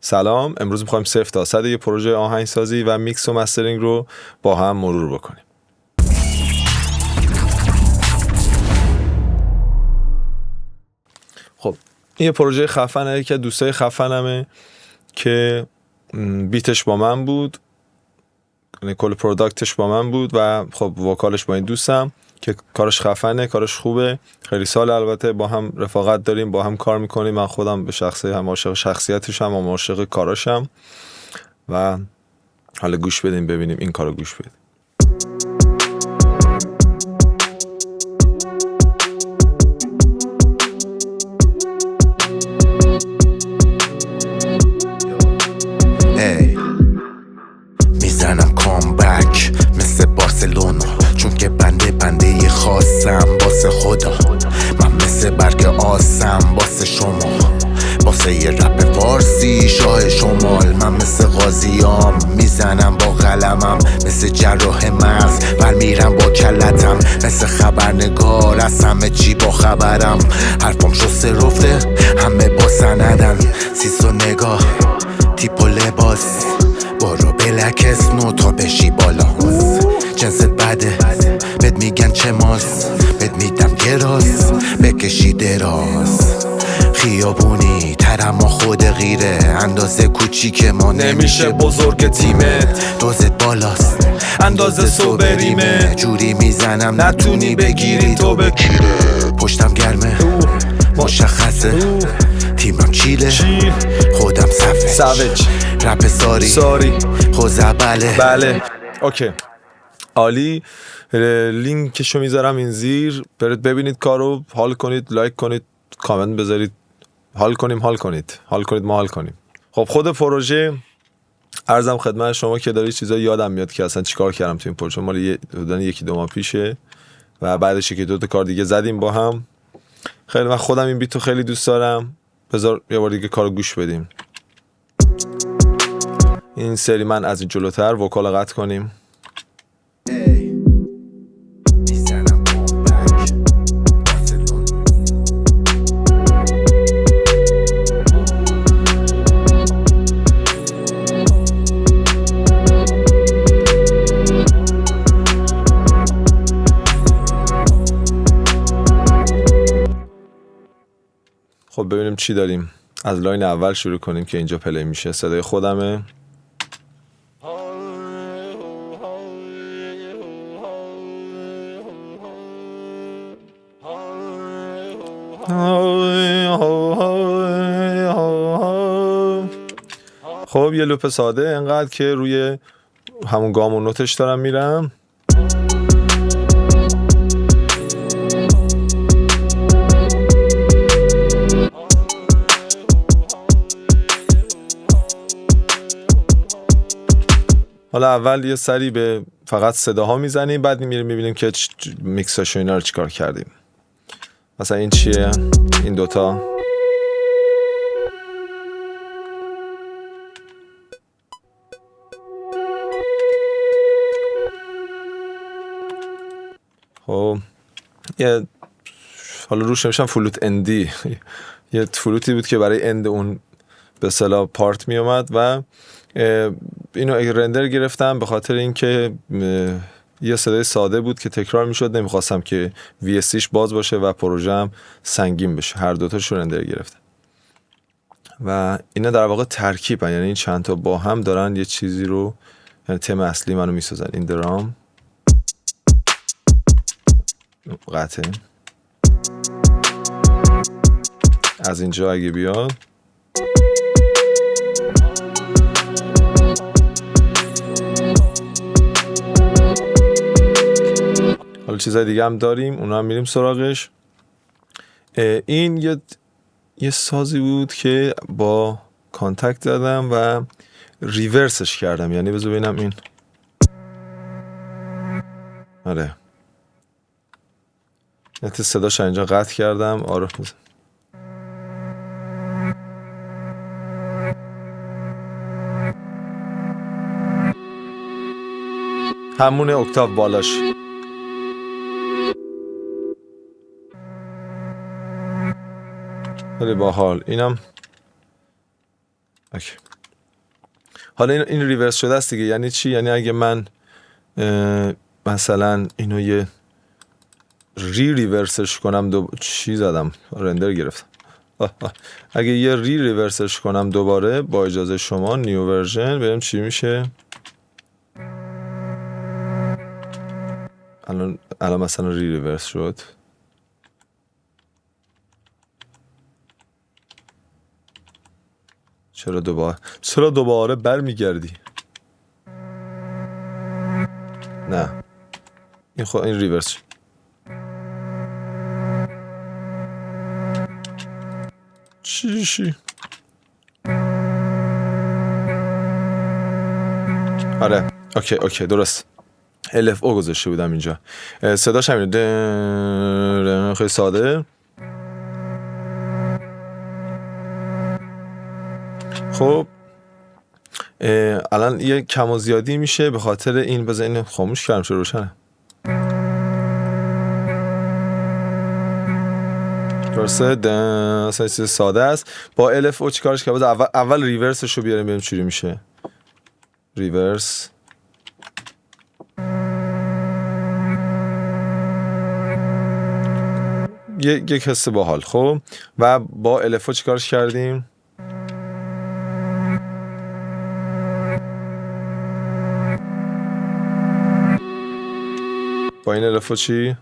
سلام، امروز می‌خوایم 0 تا 100 یه پروژه آهنگسازی و میکس و مسترینگ رو با هم مرور بکنیم. خب این یه پروژه خفنه که دوستای خفنمه که بیتش با من بود، یعنی کل پروداکتش با من بود و خب وکالش با این دوستم که کارش خفنه، کارش خوبه. خیلی سال البته با هم رفاقت داریم، با هم کار میکنیم. من خودم به شخصه هم عاشق شخصیتشم، هم عاشق کاراشم و حالا گوش بدیم ببینیم این کارو گوش بدیم. میزنم کامبک مثل بارسلونا، چون که بنده یه خاصم واسه خدا. من مثل برگ آسم واسه شما، واسه یه رپ فارسی شاه شمال. من مثل غازیام میزنم با قلمم، مثل جراح مغز برمیرم با کلتم، مثل خبرنگار از همه چی با خبرم. حرفم شسته رفته همه با سندن، سیس و نگاه تیپ و لباس، برو بلکس نو تا بشی بالاس. جنست بده بد میگن چه ماس، بد میدم گراس بکشی دراز. خیابونی ترما خود غیره، اندازه کوچیک ما نمیشه بزرگ تیمت. دوزت بالاست اندازه سوبریمه، جوری میزنم نتونی بگیری تو بکیره. پشتم گرمه مشخصه، تیمم چیله خودم سوج. رپ ساری خوزبله. بله اوکی عالی. لینکشو میذارم این زیر، برید ببینید کارو، حال کنید، لایک کنید، کامنت بذارید، حال کنید ما حال کنیم. خب خود پروژه عرضم خدمت شما که داری چیزایی یادم میاد که اصلا چیکار کردم تو این پروژه. مال یکی دو ماه پیشه و بعدش یکی دو تا کار دیگه زدیم با هم. خیلی من خودم این بیتو خیلی دوست دارم. بذار یه بار دیگه کارو گوش بدیم. این سری من از این جلوتر وکال قطع کنیم. خب ببینیم چی داریم. از لاین اول شروع کنیم که اینجا پلی میشه. صدای خودمه. خب یه لوپ ساده انقدر که روی همون گام و نوتش دارم میرم. حالا اول یه سری به فقط صداها میزنیم، بعد میریم میبینیم که میکساش و اینا رو چیکار کردیم. مثلا این چیه؟ این دوتا خب یه حالا روش نمیشم فلوت اندی یه فلوتی بود که برای اند اون به اصطلاح پارت می اومد و اینو رندر گرفتم به خاطر اینکه یه صدای ساده بود که تکرار میشد. نمیخواستم که VSTش باز باشه و پروژم سنگین بشه. هر دوتاشو رندر گرفتم و اینا در واقع ترکیبن، یعنی این چند تا با هم دارن یه چیزی رو، یعنی تم اصلی منو میسازن. این درام قطعه از اینجا اگه بیاد حالا چیزای دیگه هم داریم، اونا هم میریم سراغش. این یه سازی بود که با کانتکت زدم و ریورسش کردم، یعنی بذار ببینم این آره نت صداش اینجا قطع کردم. آره همونه اکتاف بالاش. خیلی باحال. اینم اوکی. حالا این ریورس شده است دیگه. یعنی چی؟ یعنی اگه من مثلا اینو یه ریورسش کنم چی زدم؟ رندر گرفتم. اگه یه ریورسش کنم دوباره با اجازه شما نیو ورژن بریم چی میشه. الان مثلا ریورس شد. چرا دوباره برمیگردی؟ نه این ریورس شد. چی؟ آره اوکی درست. LFO گذاشته بودم اینجا. صداش همینه، خیلی ساده. خب الان یه کم و زیادی میشه به خاطر این. بذار اینو خاموش کردم چرا روشنه. درسته. اصلا چیز ساده است. با LFO چیکارش کنم؟ اول ریورسش رو بیاریم ببینیم چی میشه. ریورس یک حس باحال. خب و با LFO چیکارش کردیم؟ با این LFO چی؟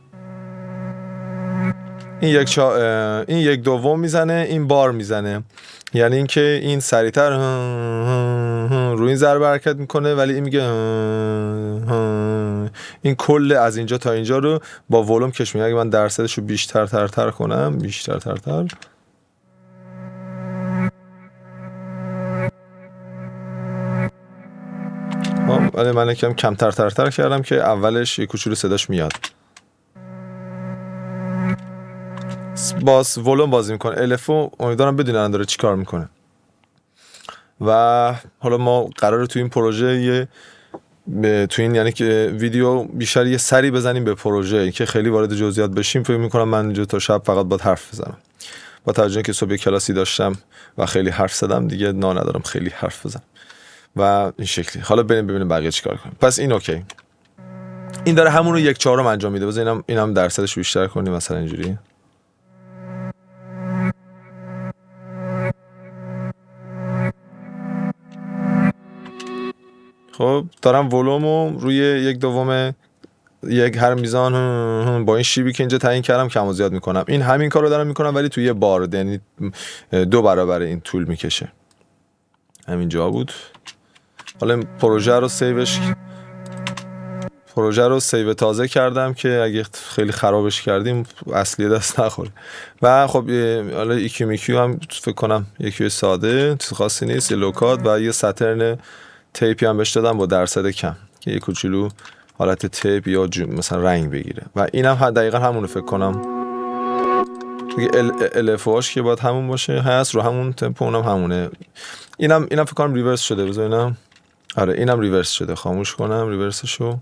این یک دوم میزنه، این بار میزنه. یعنی اینکه این سریعتر روی این ضربه حرکت میکنه، ولی این میگه این کل از اینجا تا اینجا رو با ولوم کش میگه. اگه من درصدش رو بیشتر کنم، بیشتر ولی من یکم کمتر کردم که اولش یه کوچولو صداش میاد. باز ولوم بازی میکنه. LFO امیدوارم بدونن داره چی کار میکنه. و حالا ما قراره تو این پروژه تو این یعنی که ویدیو بیشتر یه سری بزنیم به پروژه که خیلی وارد جزئیات بشیم. فکر میکنم من اینجا تا شب فقط باید حرف بزنم. با توجه که صبح کلاسی داشتم و خیلی حرف زدم دیگه ندارم خیلی حرف بزنم و این شکلی. حالا بریم ببینیم بقیه چیکار کنیم. پس این اوکی. این داره همون رو 1/4 انجام میده. بذار اینم درصدش رو بیشتر کنیم مثلا اینجوری. خب دارم ولومو روی 1/2 هر میزان با این شیبی که اینجا تعیین کردم کم و زیاد میکنم. این همین کارو دارم میکنم ولی توی یه بار، یعنی 2 برابر این طول میکشه. همینجا بود. حالا پروژه رو سیو تازه کردم که اگه خیلی خرابش کردیم اصلی دست نخوره. و خب حالا EQ میکیو هم فکر کنم یکی ساده، چیز خاصی نیست، یه لوکات و یه ساترن تیپی هم بهش دادم با درصد کم که یه کوچولو حالت تیپ یا مثلا رنگ بگیره. و اینم دقیقا همونه فکر کنم دیگه. LFOش که باید همون باشه هست رو همون تمپو، اونم همونه. اینم فکر کنم ریورس شده. بذار اینم آره اینم ریورس شده. خاموش کنم ریورسشو.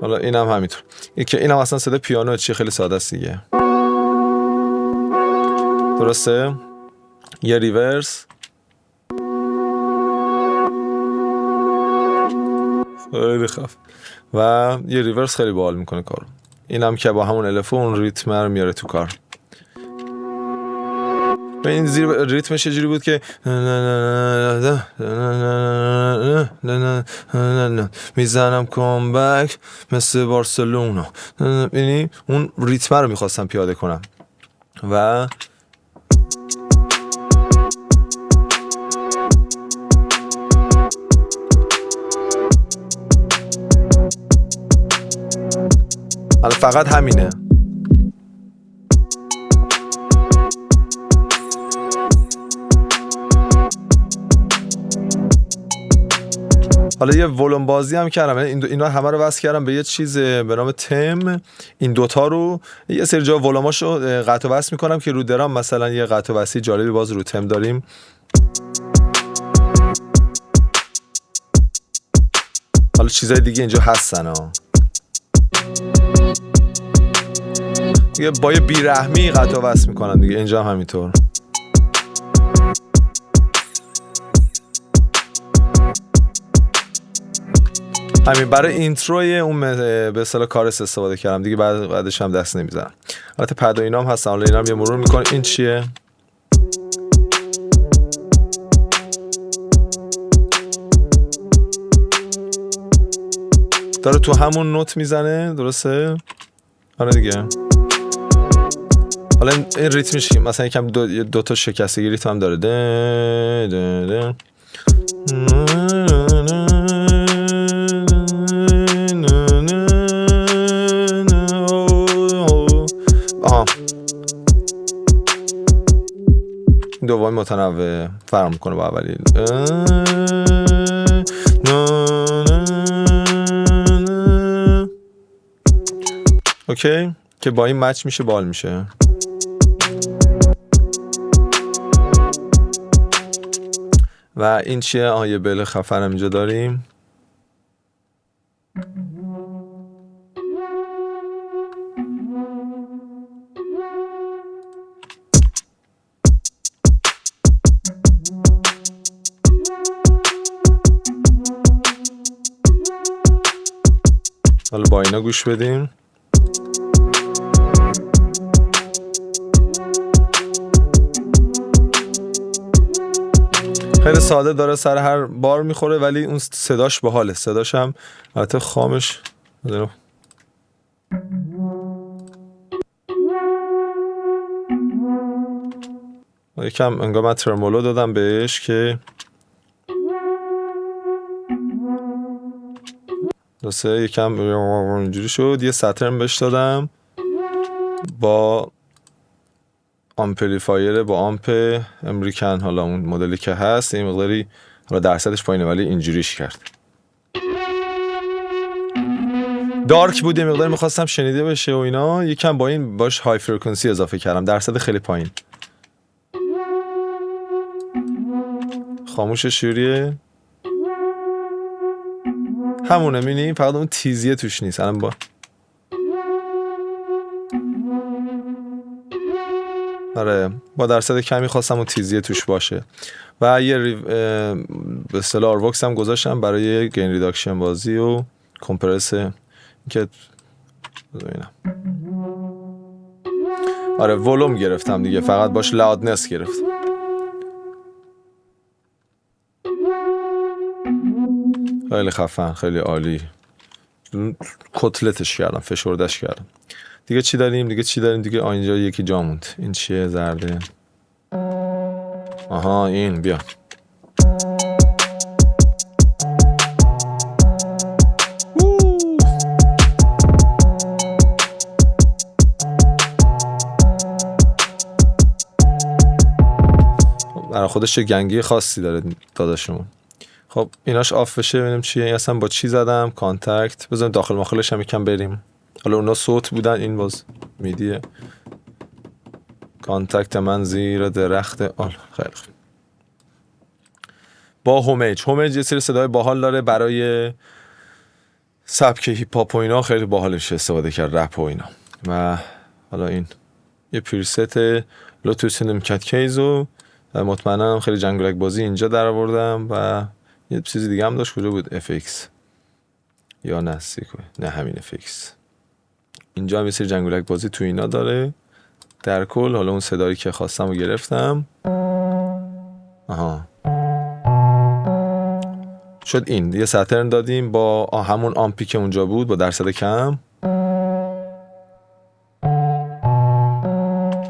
حالا اینم همینطور. اینم اصلا صدا پیانو چیه، خیلی ساده است دیگه. درسته؟ یه ریورس. خیلی خف. و یه ریورس خیلی باحال میکنه کارو. اینم که با همون LFO اون ریتم رو میاره تو کار. این ریتمش یه جوری بود که میزنم کامبک مثل بارسلونا. یعنی اون ریتم رو میخواستم پیاده کنم و فقط همینه. حالا یه ولوم بازی هم کردم. اینا همه رو وصل کردم به یه چیز به نام تم. این دوتا رو یه سری جا ولوماشو قطع و وصل میکنم که رو درام مثلا یه قطع و وصلی جالبی باز رو تم داریم. حالا چیزای دیگه اینجا هستن ها. دیگه با یه بیرحمی قطع و وصل میکنم دیگه. اینجا هم همینطور. همین برای اینتروی اون به اصطلاح کارس استفاده کردم دیگه. بعدش هم دست نمیزنم. البته پد و اینا هم هستن، حالا اینا هم یه مرور میکنم. این چیه؟ داره تو همون نوت میزنه، درسته؟ آره دیگه. حالا این ریتمش مثلا یکم دو تا شکستگی ریتم هم داره. ده ده ده. آها، دومی متنوع فرق میکنه با اولی. اوکی، که با این مچ میشه بال میشه. و این چیه؟ یه بل خفن هم اینجا داریم. حالا با اینا گوش بدیم. خیلی ساده داره، سر هر بار میخوره ولی اون صداش باحاله. صداش هم البته خامش یکم انگار من ترمولو دادم بهش که درسته، یکم اینجوری شد. یه ساترن بهش دادم با آمپلیفایر، با آمپ امریکن، حالا اون مدلی که هست. این مقداری حالا درصدش پایینه ولی اینجوریش کرد. دارک بود، یه مقداری میخواستم شنیده بشه و اینا. یکم با این باش های فرکانسی اضافه کردم، درصد خیلی پایین. خاموش شوریه همونه، می‌بینی فقط اون تیزیه توش نیست. الان با آره با درصد کمی خواستم اون تیزیه توش باشه. و یه به اصطلاح آروکس هم گذاشتم برای گین ریداکشن بازی و کمپرس که ببینم. آره ولوم گرفتم دیگه، فقط باش لاودنس گرفتم. خیلی خفن، خیلی عالی. کتلتش کردم، فشردش کردم. دیگه چی داریم؟ دیگه اینجا یکی جا موند. این چیه؟ زرده. آها این بیا. برای خودش چه گنگی خاصی داره داداشمون. خب ایناش آف بشه ببینیم چیه. این اصلا با چی زدم؟ کانتکت. بذاریم داخل ماخلش هم یکم بریم. حالا اونا صوت بودن، این باز میدیه. کانتکت من زیر درخت آل. خیلی خوب. با هومیج یه سری صدای باحال داره برای سبک هیپ هاپ و اینا. خیلی باحالش استفاده کرد، رپ و اینا. و حالا این یه پریست لوتوس نمکت کیزو و مطمئنم خیلی جنگولک بازی اینجا در آوردم. و یه چیزی دیگه هم داشت، کجا بود؟ FX یا نه سیکو، نه همین FX. اینجا هم یه سری جنگولک بازی تو اینا داره. در کل حالا اون صدایی که خواستم رو گرفتم. آها شد. این یه ساترن دادیم با همون آمپی که اونجا بود با درصد کم.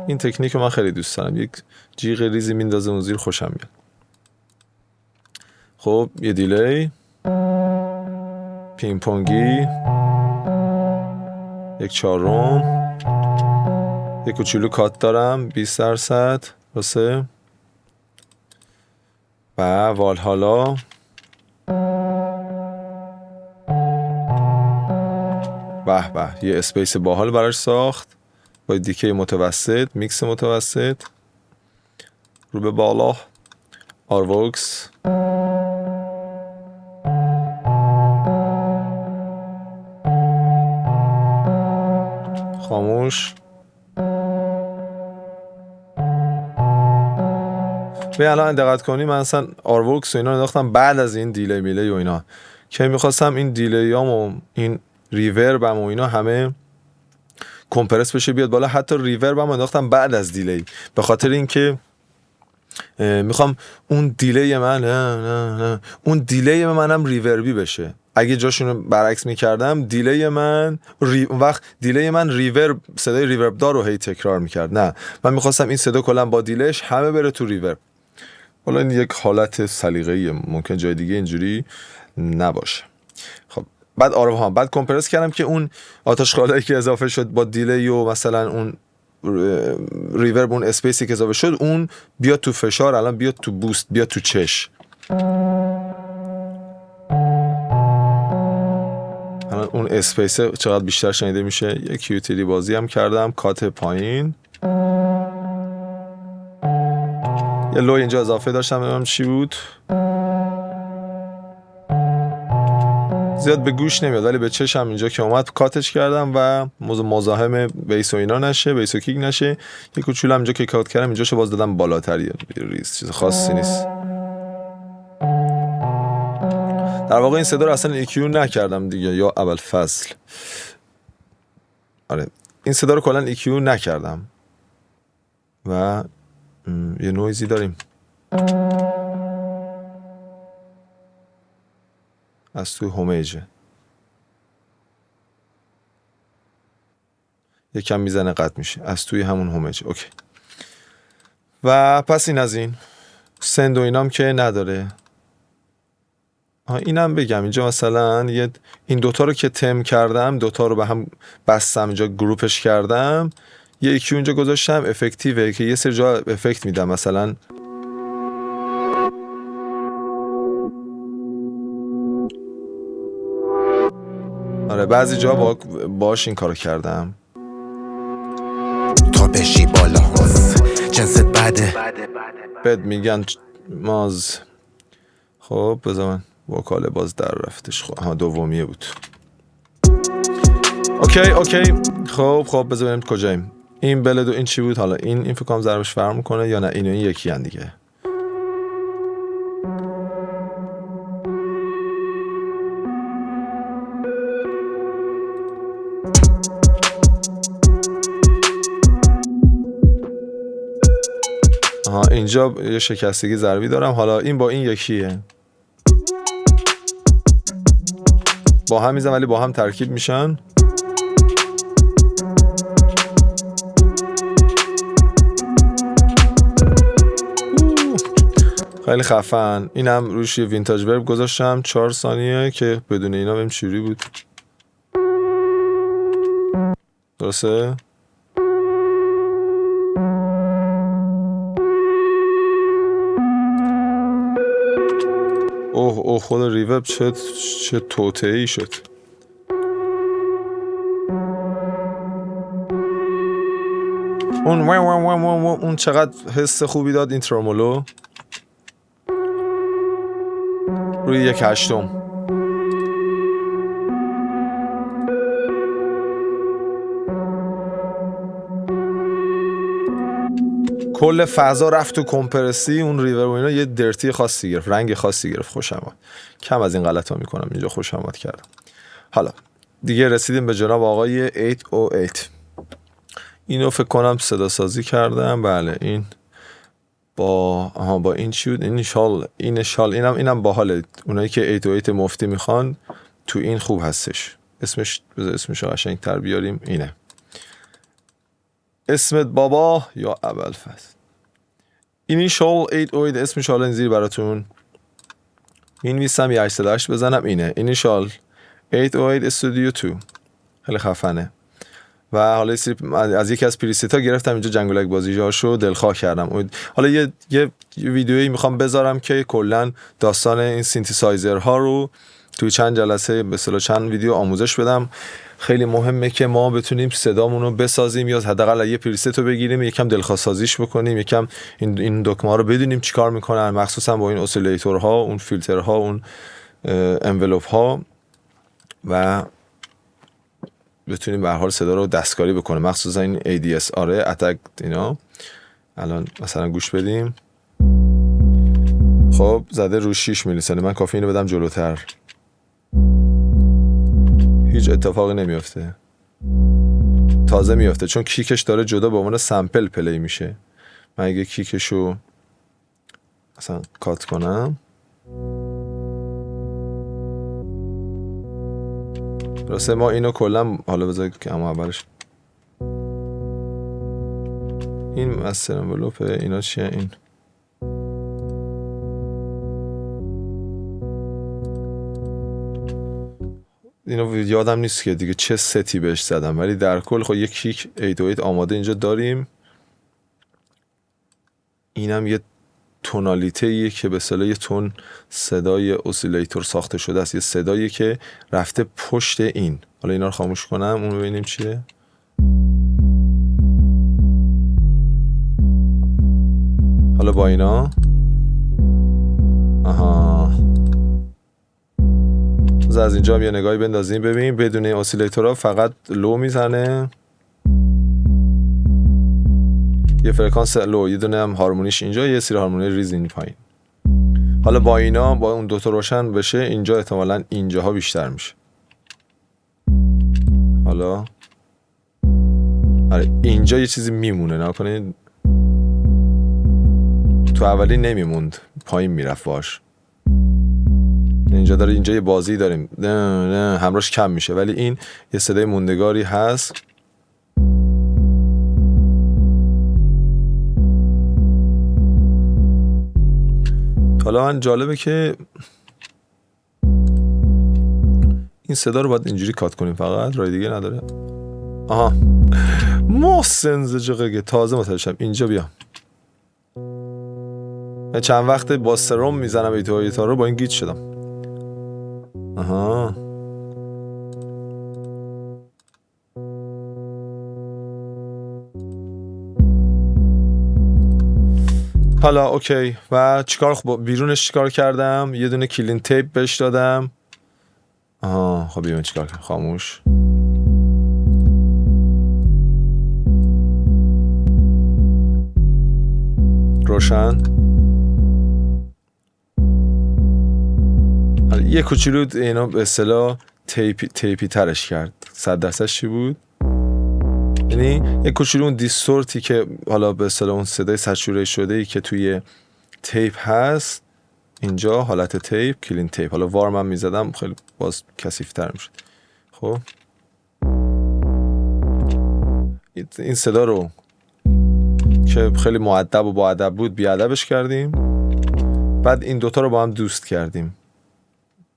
این تکنیک من خیلی دوست دارم، یک جیغ ریزی میندازه اون زیر، خوشم میاد. خب یه دیلی، پینگ پونگی، یک چهارم، یک کوچولو کات دارم 20% واسه و والهالا. به به، یه اسپیس باحال براش ساخت با دیکه متوسط، میکس متوسط رو به بالا. آروکس خاموش. به الان دقت کنی من اصلا آرورکس و اینا انداختم بعد از این دیلی میلی و اینا که میخواستم این دیلیام و این ریوربم و اینا همه کمپرس بشه بیاد بالا. حتی ریوربم انداختم بعد از دیلی به خاطر اینکه میخوام اون دیلی من اون دیلی منم ریوربی بشه. اگه جاشونو برعکس میکردم دیلی من وقت دیلی من ریورب صدای ریورب دار رو هی تکرار میکرد. نه من میخواستم این صدا کلا با دیلیش همه بره تو ریورب. حالا این یک حالت سلیقه‌ایه، ممکن جای دیگه اینجوری نباشه. خب بعد بعد کمپرس کردم که اون آتش‌خالایی که اضافه شد با دیلی و مثلا اون ریورب اون اسپیسی که اضافه شد اون بیاد تو فشار، الان بیاد تو بوست، بیاد تو چش. الان اون اسپیس چقدر بیشتر شنیده میشه. یک کیوتیلی بازی هم کردم، کات پایین، یه لو اینجا اضافه داشتم، ببینم چی بود. زیاد به گوش نمیاد ولی به چشم اینجا که اومد کاتش کردم و مزاحم بیس و اینا نشه، بیس و کیک نشه. یه کوچولو اینجا که کات کردم اینجاشو باز دادم بالاتریه، ریز چیز خاصی نیست. در واقع این صدا رو اصلا EQ نکردم دیگه، یا اول فصل. آره این صدا رو کلا EQ نکردم و یه نویزی داریم از توی هومیجه، یکم میزنه قطع میشه از توی همون هومیجه. اوکی. و پس این از این سند و اینام که نداره. اینم بگم اینجا مثلا این دوتا رو که تم کردم، دوتا رو به هم بستم، اینجا گروپش کردم، یه EQ اینجا گذاشتم افکتیوه که یه سری جا افکت میدم. مثلا آره بعضی جا باش این کارو کردم. تا بشی بالا جنست بده بد میگن ماز. خب بذار من وکاله باز در رفتش. خب دومیه بود. اوکی خب بذار ببینیم کجاییم. این بلد و این چی بود؟ حالا این فکر کنم ضربش فرق میکنه یا نه؟ این و این یکی ان دیگه. اینجا یه شکستگی ضربی دارم. حالا این با این یکیه، با هم میزن ولی با هم ترکیب میشن. خیلی خفن. اینم روش یه وینتاج ورب گذاشتم 4 ثانیه که بدون اینا بهم چوری بود. درسته؟ اوه خود ریورب چه توطئه‌ای شد. اون چقدر حس خوبی داد این ترمولو روی 1/8. کل فضا رفت تو کمپرسی. اون ریور و اینا یه درتی خاصی گرفت، رنگ خاصی گرفت. خوشم اومد. کم از این غلطا میکنم اینجا، خوشم اومد کردم. حالا دیگه رسیدیم به جناب آقای 808. اینو فکر کنم صدا سازی کردم. بله این با این چی بود؟ این شال اینم باحاله. اونایی که 808 مفتی میخوان تو این خوب هستش. اسمش قشنگ تر بیاریم. اینه اسمت بابا یا ابوالفضل. اینیشال 808 اسمش حالا این زیر براتون می‌نویسم یا 808 بزنم. اینه اینیشال 808 استودیو 2. خیلی خفنه. و حالا از یکی از پریست‌ها گرفتم اینجا جنگولک بازی‌هاشو دلخواه کردم. حالا یه ویدیویی میخوام بذارم که کلا داستان این سینتزایزرها رو توی چند جلسه به اصطلاح چند ویدیو آموزش بدم. خیلی مهمه که ما بتونیم صدامون رو بسازیم یا حداقل یه پریست رو بگیریم، یکم دلخواه سازیش بکنیم، یکم این دکمه‌ها رو بدونیم چیکار میکنن، مخصوصا با این اسیلیتورها، اون فیلترها، اون انولوپ ها و بتونیم به هر حال صدا رو دستکاری بکنه، مخصوصا این ADSR اتک اینا. الان مثلا گوش بدیم. خب زده رو 6 میلی ثانیه، من کافی اینو بدم جلوتر، هیچ اتفاقی نمیفته، تازه میفته چون کیکش داره جدا به عنوان سمپل پلی میشه. من اگه کیکشو مثلا کات کنم، راسته ما اینو کلا حالا بذار که اما اولش این مستر انولوپه، اینا چیه؟ این اینو یادم نیست که دیگه چه ستی بهش زدم، ولی در کل خب یک کیک 808 آماده اینجا داریم. اینم یه تونالیته که به اصطلاح یه تون صدای اسیلیتور ساخته شده است، یه صدایی که رفته پشت این. حالا اینا رو خاموش کنم، اون رو ببینیم چیه. حالا با اینا از اینجا هم یه نگاهی بندازیم ببینیم بدون اسیلیتورها فقط لو میزنه، یه فرکانس لو، یه دونه هم هارمونیش اینجا، یه سری هارمونی ریز این پایین. حالا با اینا با اون دوتا روشن بشه، اینجا احتمالاً اینجاها بیشتر میشه. حالا آره اینجا یه چیزی میمونه، نکنید تو اولی نمیموند، پایین میرفت باش. اینجا داره، اینجا یه بازی داریم، نه همراش کم میشه، ولی این یه صدای موندگاری هست. حالا من جالبه که این صدا رو باید اینجوری کات کنیم، فقط رای دیگه نداره. محسن زجقه تازه متوجه شدم. اینجا بیا، من چند وقت با سرم میزنم ایتا رو، با این گیج شدم. حالا اوکی. و چیکار بیرونش چیکار کردم؟ یه دونه کلین تیپ بهش دادم. خب بیرون چیکار کردم؟ خاموش. روشن. یه کوچولو اینا به اصطلاح تیپی ترش کرد. 100% چی بود؟ یعنی یه کوچولو اون دیستورتی که حالا به اصطلاح اون صدای سچوره شده ای که توی تیپ هست، اینجا حالت تیپ، کلین تیپ. حالا وارم هم میزدم خیلی باز کثیف‌تر میشد. خب این صدا رو که خیلی مؤدب و با ادب بود بیادبش کردیم، بعد این دوتا رو با هم دوست کردیم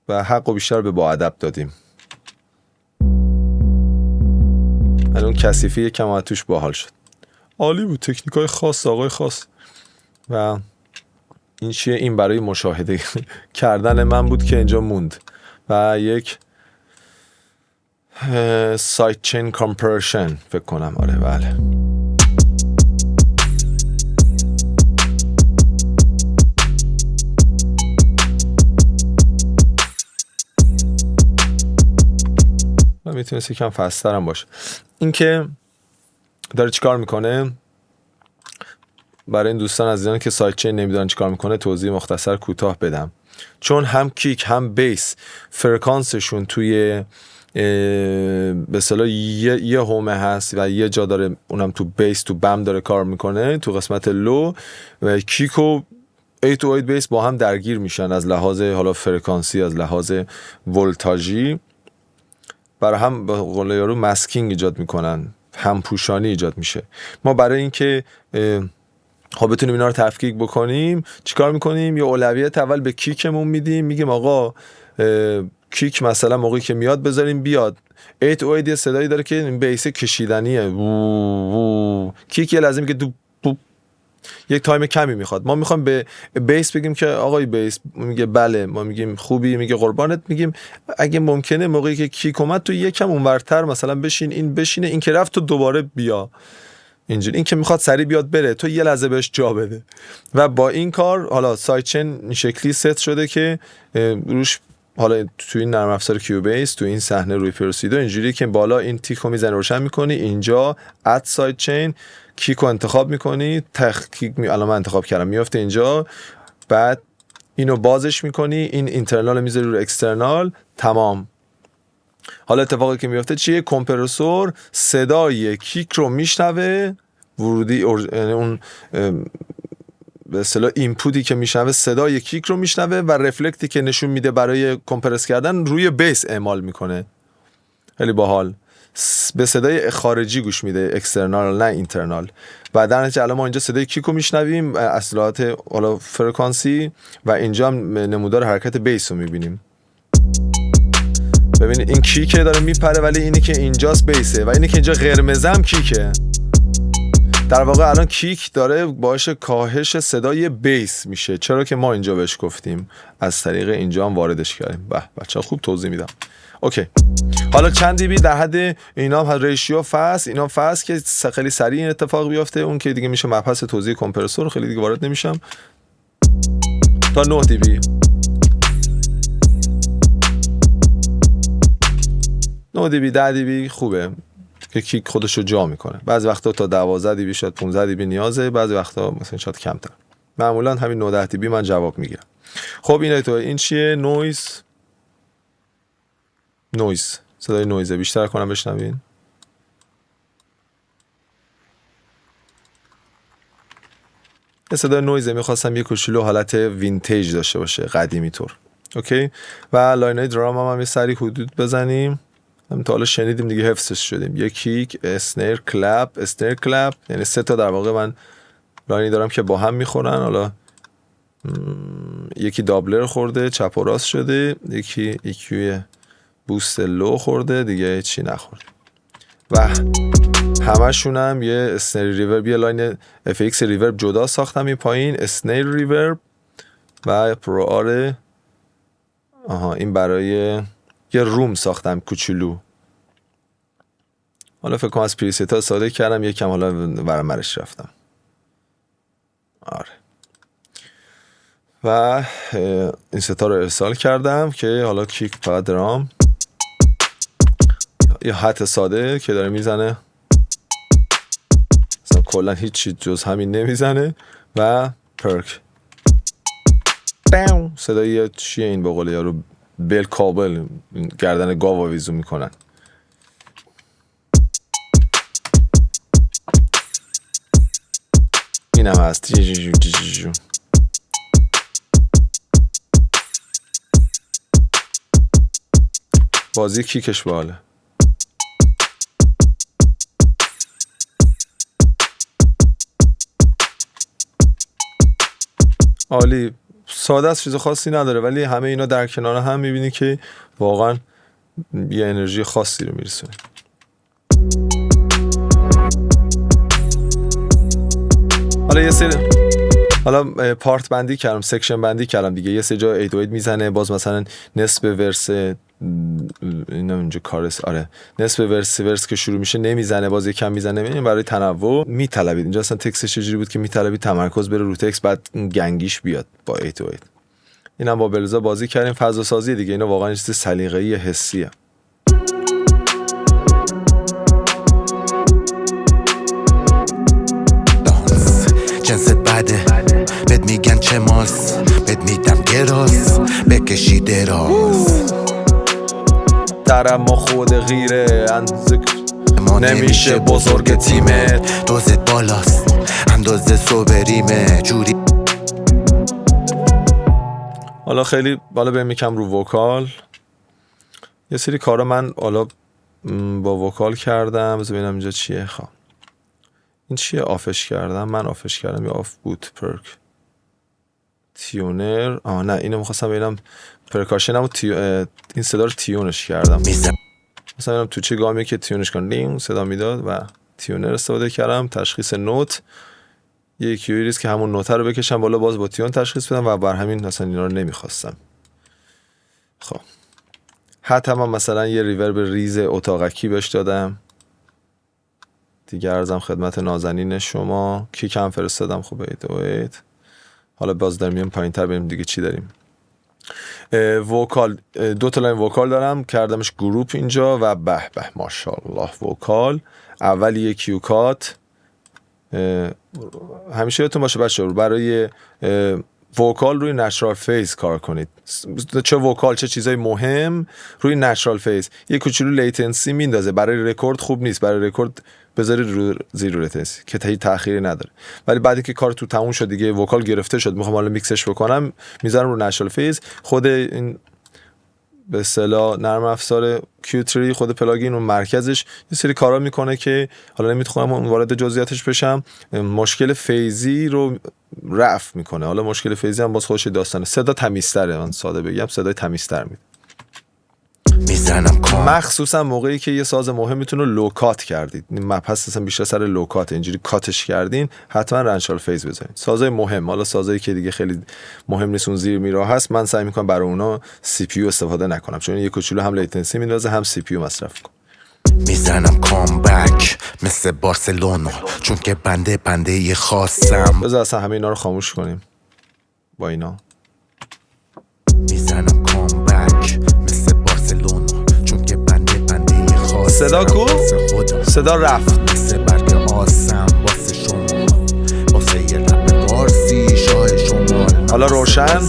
و حق و بیشتر به با ادب دادیم. اون کثیفی یکم از توش باحال شد. عالی بود، تکنیکای خاص آقای خاص. و این چیه؟ این برای مشاهده کردن من بود که اینجا موند. و یک سایت چین کامپرشن فکر کنم. آره بله. میتونست یکم فستر هم باشه. این که داره چیکار میکنه، برای این دوستان عزیزان که سایت چین نمیدونن چیکار میکنه توضیح مختصر کوتاه بدم. چون هم کیک هم بیس فرکانسشون توی به اصطلاح یه هومه هست و یه جا داره، اونم تو بیس تو بم داره کار میکنه، تو قسمت لو و کیک و 808 بیس با هم درگیر میشن از لحاظ حالا فرکانسی، از لحاظ ولتاژی، برای هم به قول یارو ماسکینگ ایجاد میکنن، هم پوشانی ایجاد میشه. ما برای اینکه خب بتونیم اینا رو تفکیک بکنیم چیکار میکنیم؟ یه اولویت اول به کیکمون میدیم، میگیم آقا کیک مثلا موقعی که میاد بذاریم بیاد 808 یه صدایی داره که این بیس کشیدنیه، کیک یه لازم که یک تایم کمی میخواد. ما میخوایم به بیس بگیم که آقای بیس، میگه بله، ما میگیم خوبی، میگه قربانت، میگیم اگه ممکنه موقعی که کیک اومد تو یکم اونورتر مثلا بشین، این بشینه، این که رفت تو دوباره بیا اینجوری، این که میخواد سریع بیاد بره تو یه لحظه بهش جا بده. و با این کار حالا سایت چین این شکلی ست شده که روش حالا تو این نرم افزار کیوبیس تو این صحنه روی پروسیدو اینجوری که بالا این تیک رو میزنی روشن میکنی، اینجا اد ساید چین کیک رو انتخاب میکنی، تحقیق الان من انتخاب کردم میافته اینجا، بعد اینو بازش میکنی، این اینترنال رو میذاری رو اکسترنال، تمام. حالا اتفاقی که میفته چیه؟ کمپرسور صدای کیک رو میشنوه، ورودی یعنی اون به اصطلاح اینپوتی که میشنوه صدای کیک رو میشنوه و رفلکتی که نشون میده برای کمپرس کردن روی بیس اعمال میکنه. خیلی باحال. به صدای خارجی گوش میده، اکسترنال نه اینترنال. و در نتیجه الان ما اینجا صدای کیک رو میشنویم، اصطلاحات حالا فرکانسی، و اینجا هم نمودار حرکت بیس رو میبینیم. ببینید این کیکه داره میپره، ولی اینی که اینجاست بیسه، و اینی که اینجا قرمز هم کیکه. در واقع الان کیک داره باعث کاهش صدای بیس میشه، چرا که ما اینجا بهش گفتیم، از طریق اینجا هم واردش کردیم. بچه‌ها خوب توضیح میدم. اوکی. حالا چند دی بی در حد اینا هم ریشیو فاست، اینا فاست که خیلی سریع این اتفاق بیفته، اون که دیگه میشه مبحث توضیح کمپرسور، خیلی دیگه وارد نمیشم. تا 9 دی بی 9 دی بی 10 دی بی خوبه که کیک خودش رو جا میکنه. بعضی وقتا تا 12 دی بی شاید 15 دی بی نیازه، بعضی وقتا مثلا شاید کمتر. معمولا همین 9 دی بی من جواب میگیرم. خب این چیه؟ نویز، صدای نویزه. بیشتر کنم بشنوین. یه صدای نویزه، میخواستم یه کوچولو حالت وینتیج داشته باشه، قدیمی طور. اوکی. و لاینای درام هم یه سری حدود بزنیم. هم تا حالا شنیدیم دیگه، حفظش شدیم. یه کیک، اسنیر کلپ، یعنی 3 تا در واقع من لاینی دارم که با هم میخورن. حالا یکی دابلر خورده، چپ و راست شده، یکی ایکیو بوست لو خورده، دیگه چی نخورده. و همشون هم یه اسنیر ریورب، یه لاین اف ایکس ریورب جدا ساختم این پایین، اسنیر ریورب و پرو آر. این برای یه روم ساختم کوچولو. حالا فکر کنم از پریست ها ساده کردم، یکم حالا ورمرش رفتم. آره. و این ستا رو ارسال کردم که حالا کیک پا درام یه حت ساده که داره میزنه، مثلا کلا هیچ چیز جز همین نمیزنه. و پرک صدای چیه این؟ به قول یارو بل کابل گردن گاو آویزون میکنن. این هم هست. بازی کیکش باله. عالی. ساده است، چیز خاصی نداره، ولی همه اینا در کنار هم میبینی که واقعا یه انرژی خاصی رو میرسونه. حالا پارت بندی کردم، سکشن بندی کردم دیگه. یه سه جا 808 میزنه، باز مثلا نصف ورس اینا اونجا کارس، آره نصف ورس که شروع میشه نمیزنه، باز یکم میزنه. این برای تنوع میطلبید. اینجا اصلا تکستش چجوری بود که میطلبید تمرکز بره رو تکست، بعد گنگیش بیاد با 808. اینم با بلزا بازی کردیم، فضا سازی دیگه. اینا واقعا چیز سلیقه‌ای حسیه. جنست بده بهت میگن چه ماس، بهت میدم گراس بکشی دراز. درم ما خود غیره ما نمیشه بزرگ تیمت، دوزت بالاست اندازه صبریمه جوری. حالا خیلی بریم یکم رو وکال. یه سری کارا من حالا با وکال کردم. بذار ببینم اینجا چیه. خب این چیه؟ آفش کردم. من آفش کردم یا آف بود؟ پرک تیونر. نه اینو می‌خواستم ببینم پرکاشنمو این صدا رو تیونش کردم. مثلا ببینم تو چه گامی که تیونش کنم صدا میداد و تیونر استفاده کردم. تشخیص نوت، یه کیوریست که همون نوت رو بکشم بالا، باز با تیون تشخیص بدم و بر همین اصلا اینا رو نمیخواستم. خب حتی من مثلا یه ریورب ریز اتاقکی بهش دادم دیگه. عرضم خدمت نازنین شما کیک هم فرستادم. خب 808. حالا باز در میان پایین تر بریم دیگه چی داریم. وکال 2 تا لاین وکال دارم، کردمش گروپ اینجا و به به ماشاءالله وکال. اول یک کیو کات، همیشه یادتون باشه بچه‌ها برای وکال روی نچرال فیز کار کنید، چه وکال چه چیزای مهم روی نچرال فیز. یه کوچولو لیتنسی میندازه، برای رکورد خوب نیست، برای رکورد بذارید رو زیرو لیتنسی که تأخیری نداره، ولی بعدی که کار تو تموم شد دیگه، وکال گرفته شد، میخوام حالا میکسش بکنم، میذارم رو نچرال فیز. خود این به اصطلاح نرم افزار Q3 خود پلاگین اون مرکزش یه سری کارا میکنه که حالا نمیتونم وارد جزئیاتش بشم، مشکل فیزی رو رفع میکنه. حالا مشکل فیزی هم باز خودش داستانه. صدا تمیزتره، من ساده بگم صدای تمیزتر میده، مخصوصا موقعی که یه ساز مهم میتونه لوکات کردید، این مبحث اصلا بیشتر سر لوکات، اینجوری کاتش کردین حتما رنچال فیز بزنید. سازای مهم، حالا سازایی که دیگه خیلی مهم نیست اون زیر میراه هست، من سعی میکنم برای اونا سی پی یو استفاده نکنم، چون یه کوچولو هم لیتنسی میندازه هم سی پی یو مصرف کنم. میزنم کامبک مثل بارسلونا، چون که بنده یه خاصم. بذار اصلا همه اینا رو خاموش کنیم با اینا. میزنم کامبک مثل بارسلونا، چون که بنده یه خاصم. صدا کو؟ صدا رفت. مثل برگ آسم واسه شما، واسه یه رپ فارسی شاه شمال. حالا روشن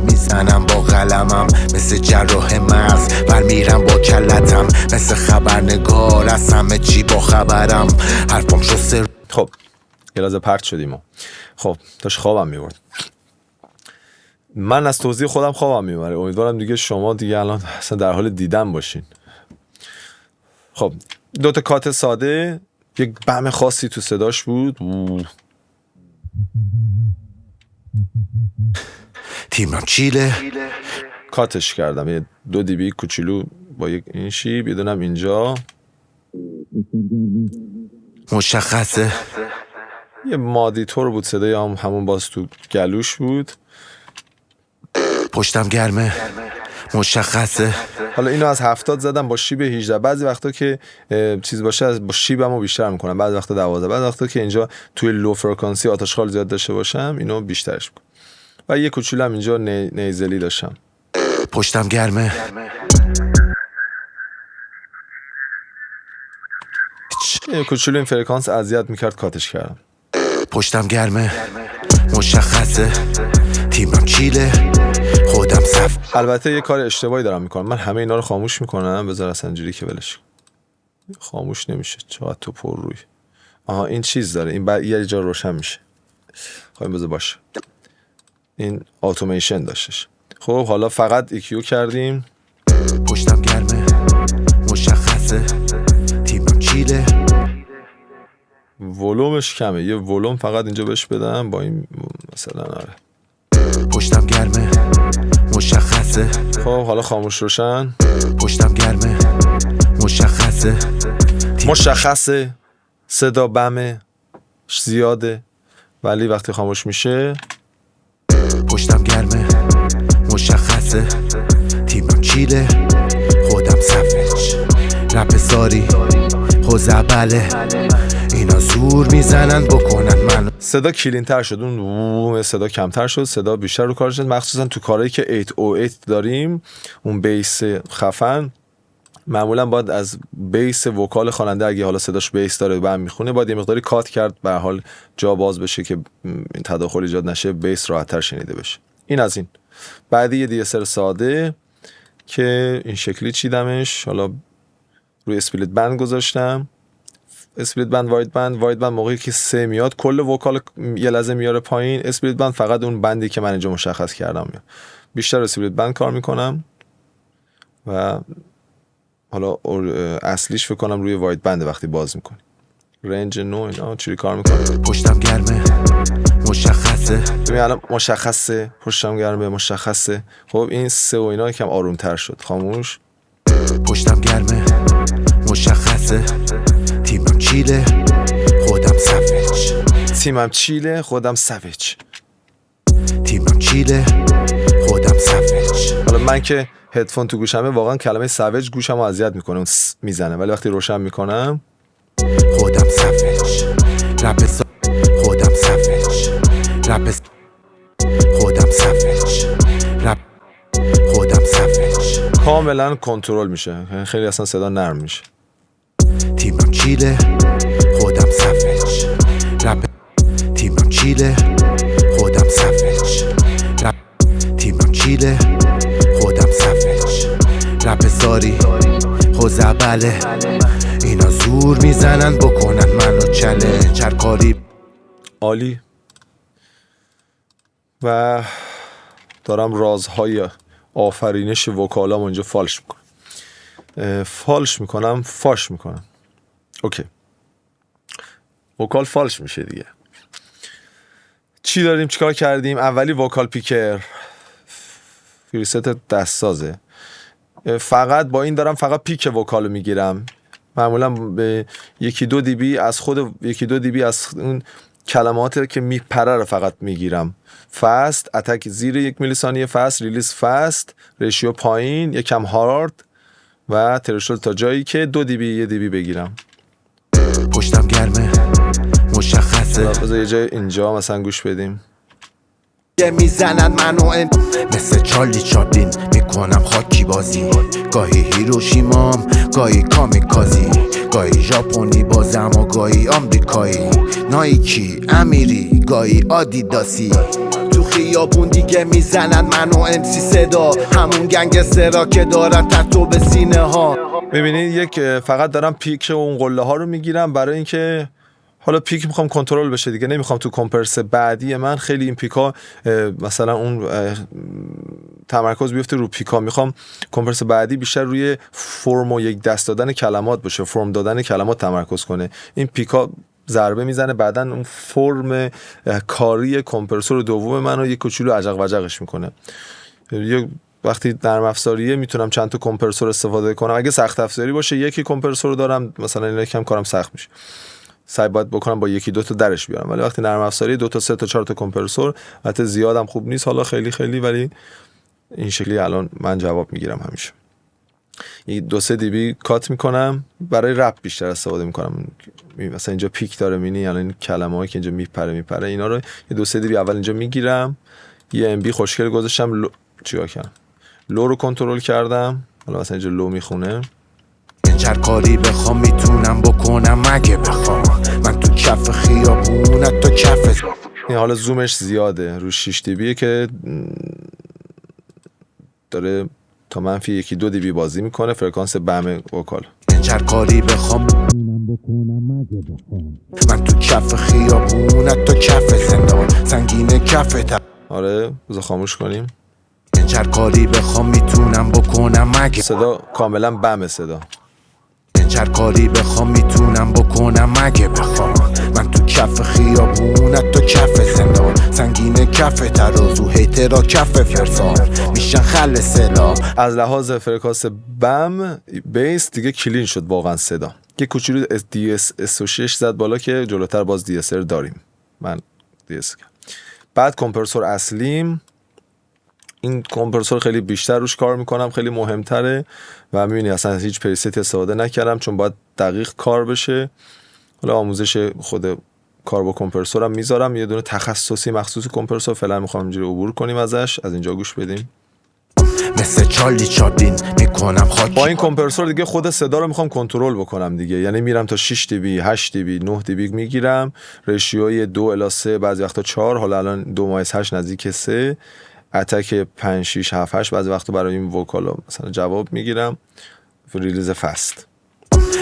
میزنم با قلمم مثل جراح مغز، برمیرم با کلتم مثل خبرنگار، از همه چی با خبرم، حرفم شسته. خب یه لحظه پرت شدیم. خب داشت خوابم میبرد، من از توضیح خودم خوابم میبره، امیدوارم دیگه شما دیگه الان اصلا در حال دیدن باشین. خب 2 تا کات ساده، یک بم خاصی تو صداش بود، تیمم چیله، کاتش کردم، یه 2 دی بی کوچولو با یک این شیب، یه دونم اینجا مشخصه یه مادیتور بود، صدای همون باز تو گلوش بود، پشتم گرمه مشخصه. حالا اینو از 70 زدم با شیب 18، بعضی وقتا که چیز باشه با شیبمو بیشتر میکنم، بعضی وقتا 12، بعضی وقتا که اینجا توی لو فرکانسی آتشخال زیاد داشته باشم اینو بیشترش میکنم. و یه کوچولو هم اینجا نیزلی داشتم، پشتم گرمه یه کوچولو این فرکانس اذیت میکرد، کاتش کردم. پشتم گرمه مشخصه، تیمم چیله، خودم صف. البته یه کار اشتباهی دارم میکنم، من همه اینا رو خاموش میکنم، بذار اصلا اینجوری که ولش خاموش نمیشه، چقدر تو پر روی. آها این چیز داره، این بعد یه جا روشن میشه. خب بذار باشه، این اتوماسیون داشتش. خب حالا فقط EQ کردیم، پشتم گرمه مشخصه، تیمم چیله، ولومش کمه، یه ولوم فقط اینجا بهش بدم با این مثلا. آره پشتم گرمه مشخصه. خب حالا خاموش روشن، پشتم گرمه مشخصه، صدا بمه زیاده، ولی وقتی خاموش میشه پشتم گرمه مشخصه، تیمم چیله، خودم صفج. رپ ساری خوزبله، اینا زور میزنن بکنن من. صدا کلین تر شد، اون صدا کمتر شد، صدا بیشتر رو کار شد، مخصوصا تو کارهایی که 808 داریم، اون بیس خفن معمولا باید از بیس وکال خواننده، اگه حالا صداش بیس داره و هم میخونه، باید یه مقداری کات کرد، به حال جا باز بشه که این تداخل ایجاد نشه، بیس راحت‌تر شنیده بشه. این از این. بعدی یه دیسر ساده که این شکلی چیدمش، حالا روی اسپلیت بند گذاشتم، اسپلیت بند واید بند موقعی که 3 میاد کل وکال یه لحظه میاره پایین، اسپلیت بند فقط اون بندی که من اینجا مشخص کردم میاد. بیشتر اسپلیت بند کار میکنم و حالا اصلیش فکر کنم روی واید بند وقتی باز میکنی. رنج نو اینا چوری کار میکنه. پشتم گرمه مشخصه، ببین الان مشخصه، پشتم گرمه مشخصه. خب این 3 و اینا یکم آروم تر شد، خاموش. پشتم گرمه مشخصه، تیمم چیله، خودم سویچ. تیمم چیله، خودم سویچ. تیمم چیله، خودم سویچ. حالا من که هدفون تو گوشمه، واقعا کلمه سویچ گوشمو اذیت میکنه، اون میزنه، ولی وقتی روشن میکنم خودم سویچ. رپ خودم سویچ. رپ خودم سویچ. رپ کاملا کنترل میشه، خیلی اصلا صدا نرم میشه. تیمم چیله خودم سفج رپ، تیمم چیله خودم سفج رپ، تیمم چیله خودم سفج رپ ساری خوزبله، اینا زور میزنن بکنن منو چلنج هر کاری. عالی. و دارم رازهای آفرینش وکالام اونجا فالش میکنم. فاش میکنم. اوکی، وکال فالش میشه دیگه. چی داریم چیکار کردیم؟ اولی وکال پیکر، فریست دست سازه. فقط با این دارم فقط پیک وکالو میگیرم. معمولا به یکی دو دی بی از اون کلماتی که میپره رو فقط میگیرم. فست، اتک زیر 1 میلی ثانیه فست، ریلیز فست، ریشیو پایین، یکم هارد و ترشول تا جایی که 2 دی بی 1 دی بی بگیرم. پشتم گرمه مشخصه، بذار یه جای اینجا مثلا گوش بدیم. میزنن منو مثل چارلی چاپلین میکنم خاکی بازی، گاهی هیروشیمام گاهی کامیکازی، گاهی ژاپنی بازم و گاهی آمریکایی، نایکی امیری گاهی آدیداسی، تو خیابون دیگه میزنن منو امسی صدا، همون گنگسترا که دارن تتو به سینه ها. ببینید فقط دارم پیک و اون قله ها رو میگیرم برای اینکه حالا پیک میخوام کنترل بشه دیگه، نمیخوام تو کمپرس بعدی من خیلی این پیکا مثلا اون تمرکز بیفته رو پیکا. میخوام کمپرس بعدی بیشتر روی فرم و یک دست دادن کلمات باشه، فرم دادن کلمات تمرکز کنه. این پیکا ضربه میزنه بعدن اون فرم کاری کمپرسور دوم منو یک کوچولو عجق وجقش میکنه. وقتی نرم افزاریه میتونم چند تا کمپرسور استفاده کنم. اگه سخت افزاری باشه یکی کمپرسور دارم، مثلا این یکم کارم سخت میشه، سعی باید بکنم با یکی دو تا درش بیارم. ولی وقتی نرم افزاری 2 تا 3 تا 4 تا کمپرسور، البته زیادم خوب نیست حالا خیلی، ولی این شکلی الان من جواب میگیرم همیشه. 2-3 دی بی کات میکنم، برای رپ بیشتر استفاده میکنم. مثلا اینجا پیک داره مینی، الان این کلمه‌ای که اینجا میپره اینا رو 2-3 دی بی اول اینجا میگیرم. یه ام بی خوشگل گذاشتم، چیکار کردم؟ لو رو کنترل کردم. حالا مثلا اینجا لو میخونه. هر کاری بخوام میتونم بکنم اگه بخوام، من تو کف خیابون تو کف. این حالا زومش زیاده رو 6 دی بیه که داره تا منفی 1-2 دی بی بازی میکنه، فرکانس بم وکال. هر کاری بخوام بکنم اگه بخوام، من تو کف خیابون تو کف زندان، سنگین کف آره بذار خاموش کنیم. هر کاری بخوام میتونم بکنم اگه صدا کاملا بم صدا. هر کاری بخوام میتونم بکنم اگه بخوام، من تو کف خیابون تو کف زندان، سنگین کف ترازو هیترا کف فرسان میشن خل سلا. از لحاظ فرکانس بم بیس دیگه کلین شد واقعا صدا. یه کوچولو DS6 زد بالا که جلوتر باز DSR داریم. من DS بعد کمپرسور اصلیم، این کمپرسور خیلی بیشتر روش کار میکنم، خیلی مهمتره و میبینی اصلا هیچ پریست استفاده نکردم چون باید دقیق کار بشه. حالا آموزش خود کار با کمپرسورم میذارم، یه دونه تخصصی مخصوص کمپرسور فعلا میخوام اینجوری عبور کنیم ازش. از اینجا گوش بدیم. مثل چارلی چاپلین میکنم خاکی. با این کمپرسور دیگه خود صدا رو میخوام کنترل بکنم دیگه، یعنی میرم تا 6 دی بی 8 دی بی 9 دی بی میگیرم، ریشیوی 2:3 بعضی وقتا 4، حالا الان 2/8 نزدیک 3، اتک 5 6 7 8 بعضی وقتا برای این وکالا مثلا جواب میگیرم. ریلیز فست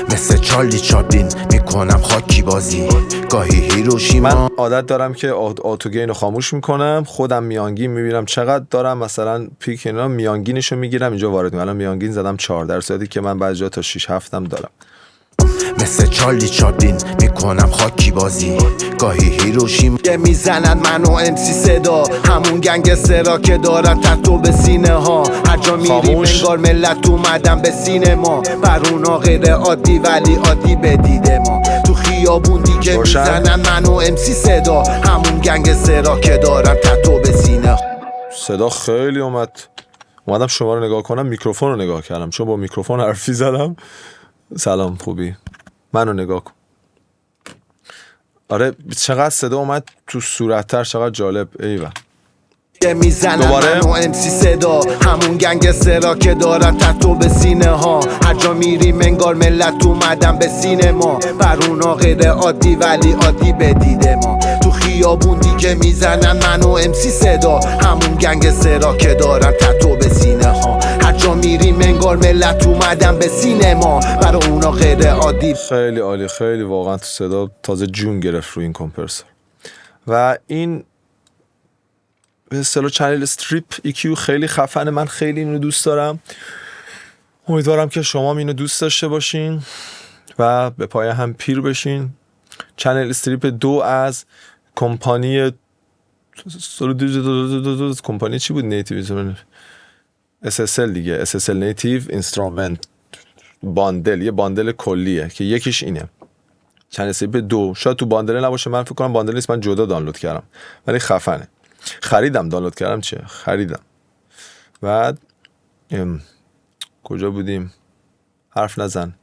مثل چارلی چاپلین میکنم خاکی بازی، گاهی هیروشیما. من عادت دارم که آتوگین رو خاموش میکنم، خودم میانگین میبینم چقدر دارم، مثلا پیک اینا میانگینشو میگیرم اینجا وارد میکنم. الان میانگین زدم 4 در صورتی که من بعضی جا تا 6 7 هم دارم. مثل چارلی چاپلین میکنم خاکی بازی، گاهی هیروشیما میزنن منو امسی صدا، همون گنگسترا که دارن تتو به سینه ها. هر جا میریم انگار ملت اومدن به سینما، بر اونا غیر عادی ولی عادی به دید ما. تو خیابون دیگه میزنن منو امسی صدا، همون گنگسترا که دارن تتو به سینه ها. صدا خیلی اومدم شما رو نگاه کنم، میکروفون رو نگاه کردم چون با میکروفون حرفی زدم. سلام خوبی؟ منو نگاه کن. آره چقدر صدا اومد تو صورت‌تر، چقدر جالب. ایوه میزنن منو امسی صدا، همون گنگسترا که دارن تتو به سینه ها. هر جا میریم انگار ملت اومدن به سینما، بر اونا غیر عادی ولی عادی به دید ما. تو خیابون دیگه میزنن منو امسی صدا، همون گنگسترا که دارن تتو به سینه ها. هر جا میریم انگار ملت اومدن به سینما، بر اونا غیر عادی. خیلی عالی، خیلی واقعا تو صدا تازه جون گرفت روی این کمپرسور. و این به اصطلاح چنل استریپ EQ خیلی خفنه، من خیلی اینو دوست دارم. امیدوارم که شما اینو دوست داشته باشین و به پایه هم پیر بشین. چنل استریپ 2 از کمپانی کمپانی چی بود؟ نیتیو SSL دیگه، SSL نیتیو اینسترومنت باندل، یه باندل کلیه که یکیش اینه چنل استریپ 2. شاید تو باندل نباشه، من فکر کنم باندل نیست، من جدا دانلود کردم ولی خفنه. خریدم، دانلود کردم چه؟ خریدم. بعد کجا بودیم؟ حرف نزن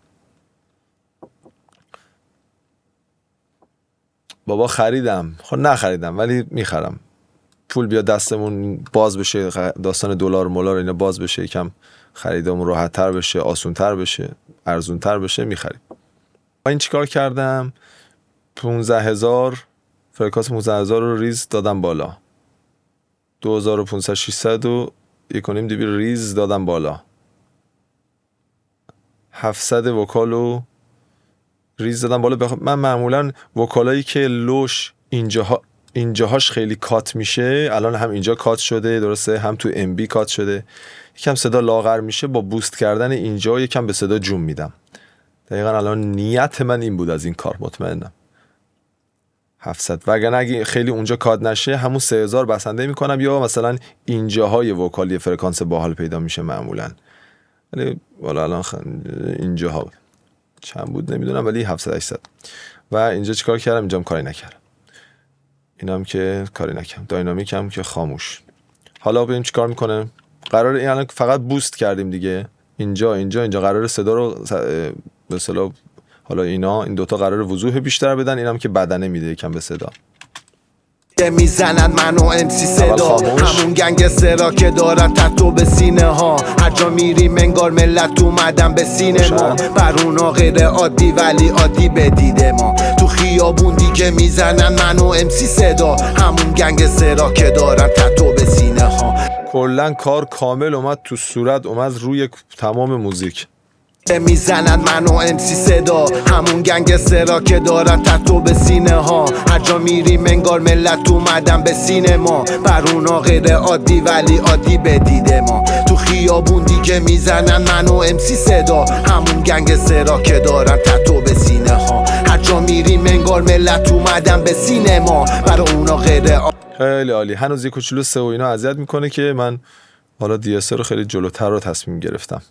بابا. خریدم، خب نخریدم ولی میخرم. پول بیا دستمون باز بشه، داستان دلار مولار اینا باز بشه، یکم خریدمون راحت تر بشه، آسون تر بشه، ارزون تر بشه، میخریم. من این چیکار کردم؟ 15,000 فرکانس 15,000 رو ریز دادم بالا. 2500 و 1.5 dB ریز دادم بالا. 700 وکال رو ریز دادم بالا. من معمولا وکالایی که لوش اینجاهاش خیلی کات میشه، الان هم اینجا کات شده درسته، هم تو MB کات شده، یکم صدا لاغر میشه، با بوست کردن اینجا یکم به صدا جون میدم. دقیقا الان نیت من این بود از این کار، مطمئنم 700. وگرنه اگه خیلی اونجا کات نشه همون 3000 بسنده میکنم، یا مثلا اینجاهای وکالی فرکانس باحال پیدا میشه معمولا. ولی والا الان اینجاها بود چند بود نمیدونم، ولی 700 800. و اینجا چیکار کردم؟ اینجام کاری نکردم، اینم که کاری نکردم، داینامیک هم که خاموش. حالا ببینیم چیکار میکنه. قرار این الان فقط بوست کردیم دیگه، اینجا قرار صدا رو به اصطلاح، حالا این دوتا قرار وضوح بیشتر بدن، اینم که بدنه میده یکم به صدا. میزنن منو امسی صدا، همون گنگسترا که دارن تتو به سینه ها. هر جا میریم انگار ملت اومدن به سینما، بر اونا غیر عادی ولی عادی به دید ما. تو خیابون دیگه میزنن منو امسی صدا، همون گنگسترا که دارن تتو به سینه ها. کلن کار کامل اومد تو صورت، اومد روی تمام موزیک. میزنن منو امسی صدا، همون گنگسترا که دارن تتو به سینه ها. هر جا میریم انگار ملت اومدن به سینما، بر اونا غیر عادی ولی عادی به دید ما. تو خیابون دیگه میزنن منو امسی صدا، همون گنگسترا که دارن تتو به سینه ها. هر جا میریم انگار ملت اومدن به سینما، بر اونا غیر عادی. خیلی عالی. هنوز یه کوچولو سه و اینا اذیت میکنه که من حالا DSR رو خیلی جلوتر رو تصمیم گرفتم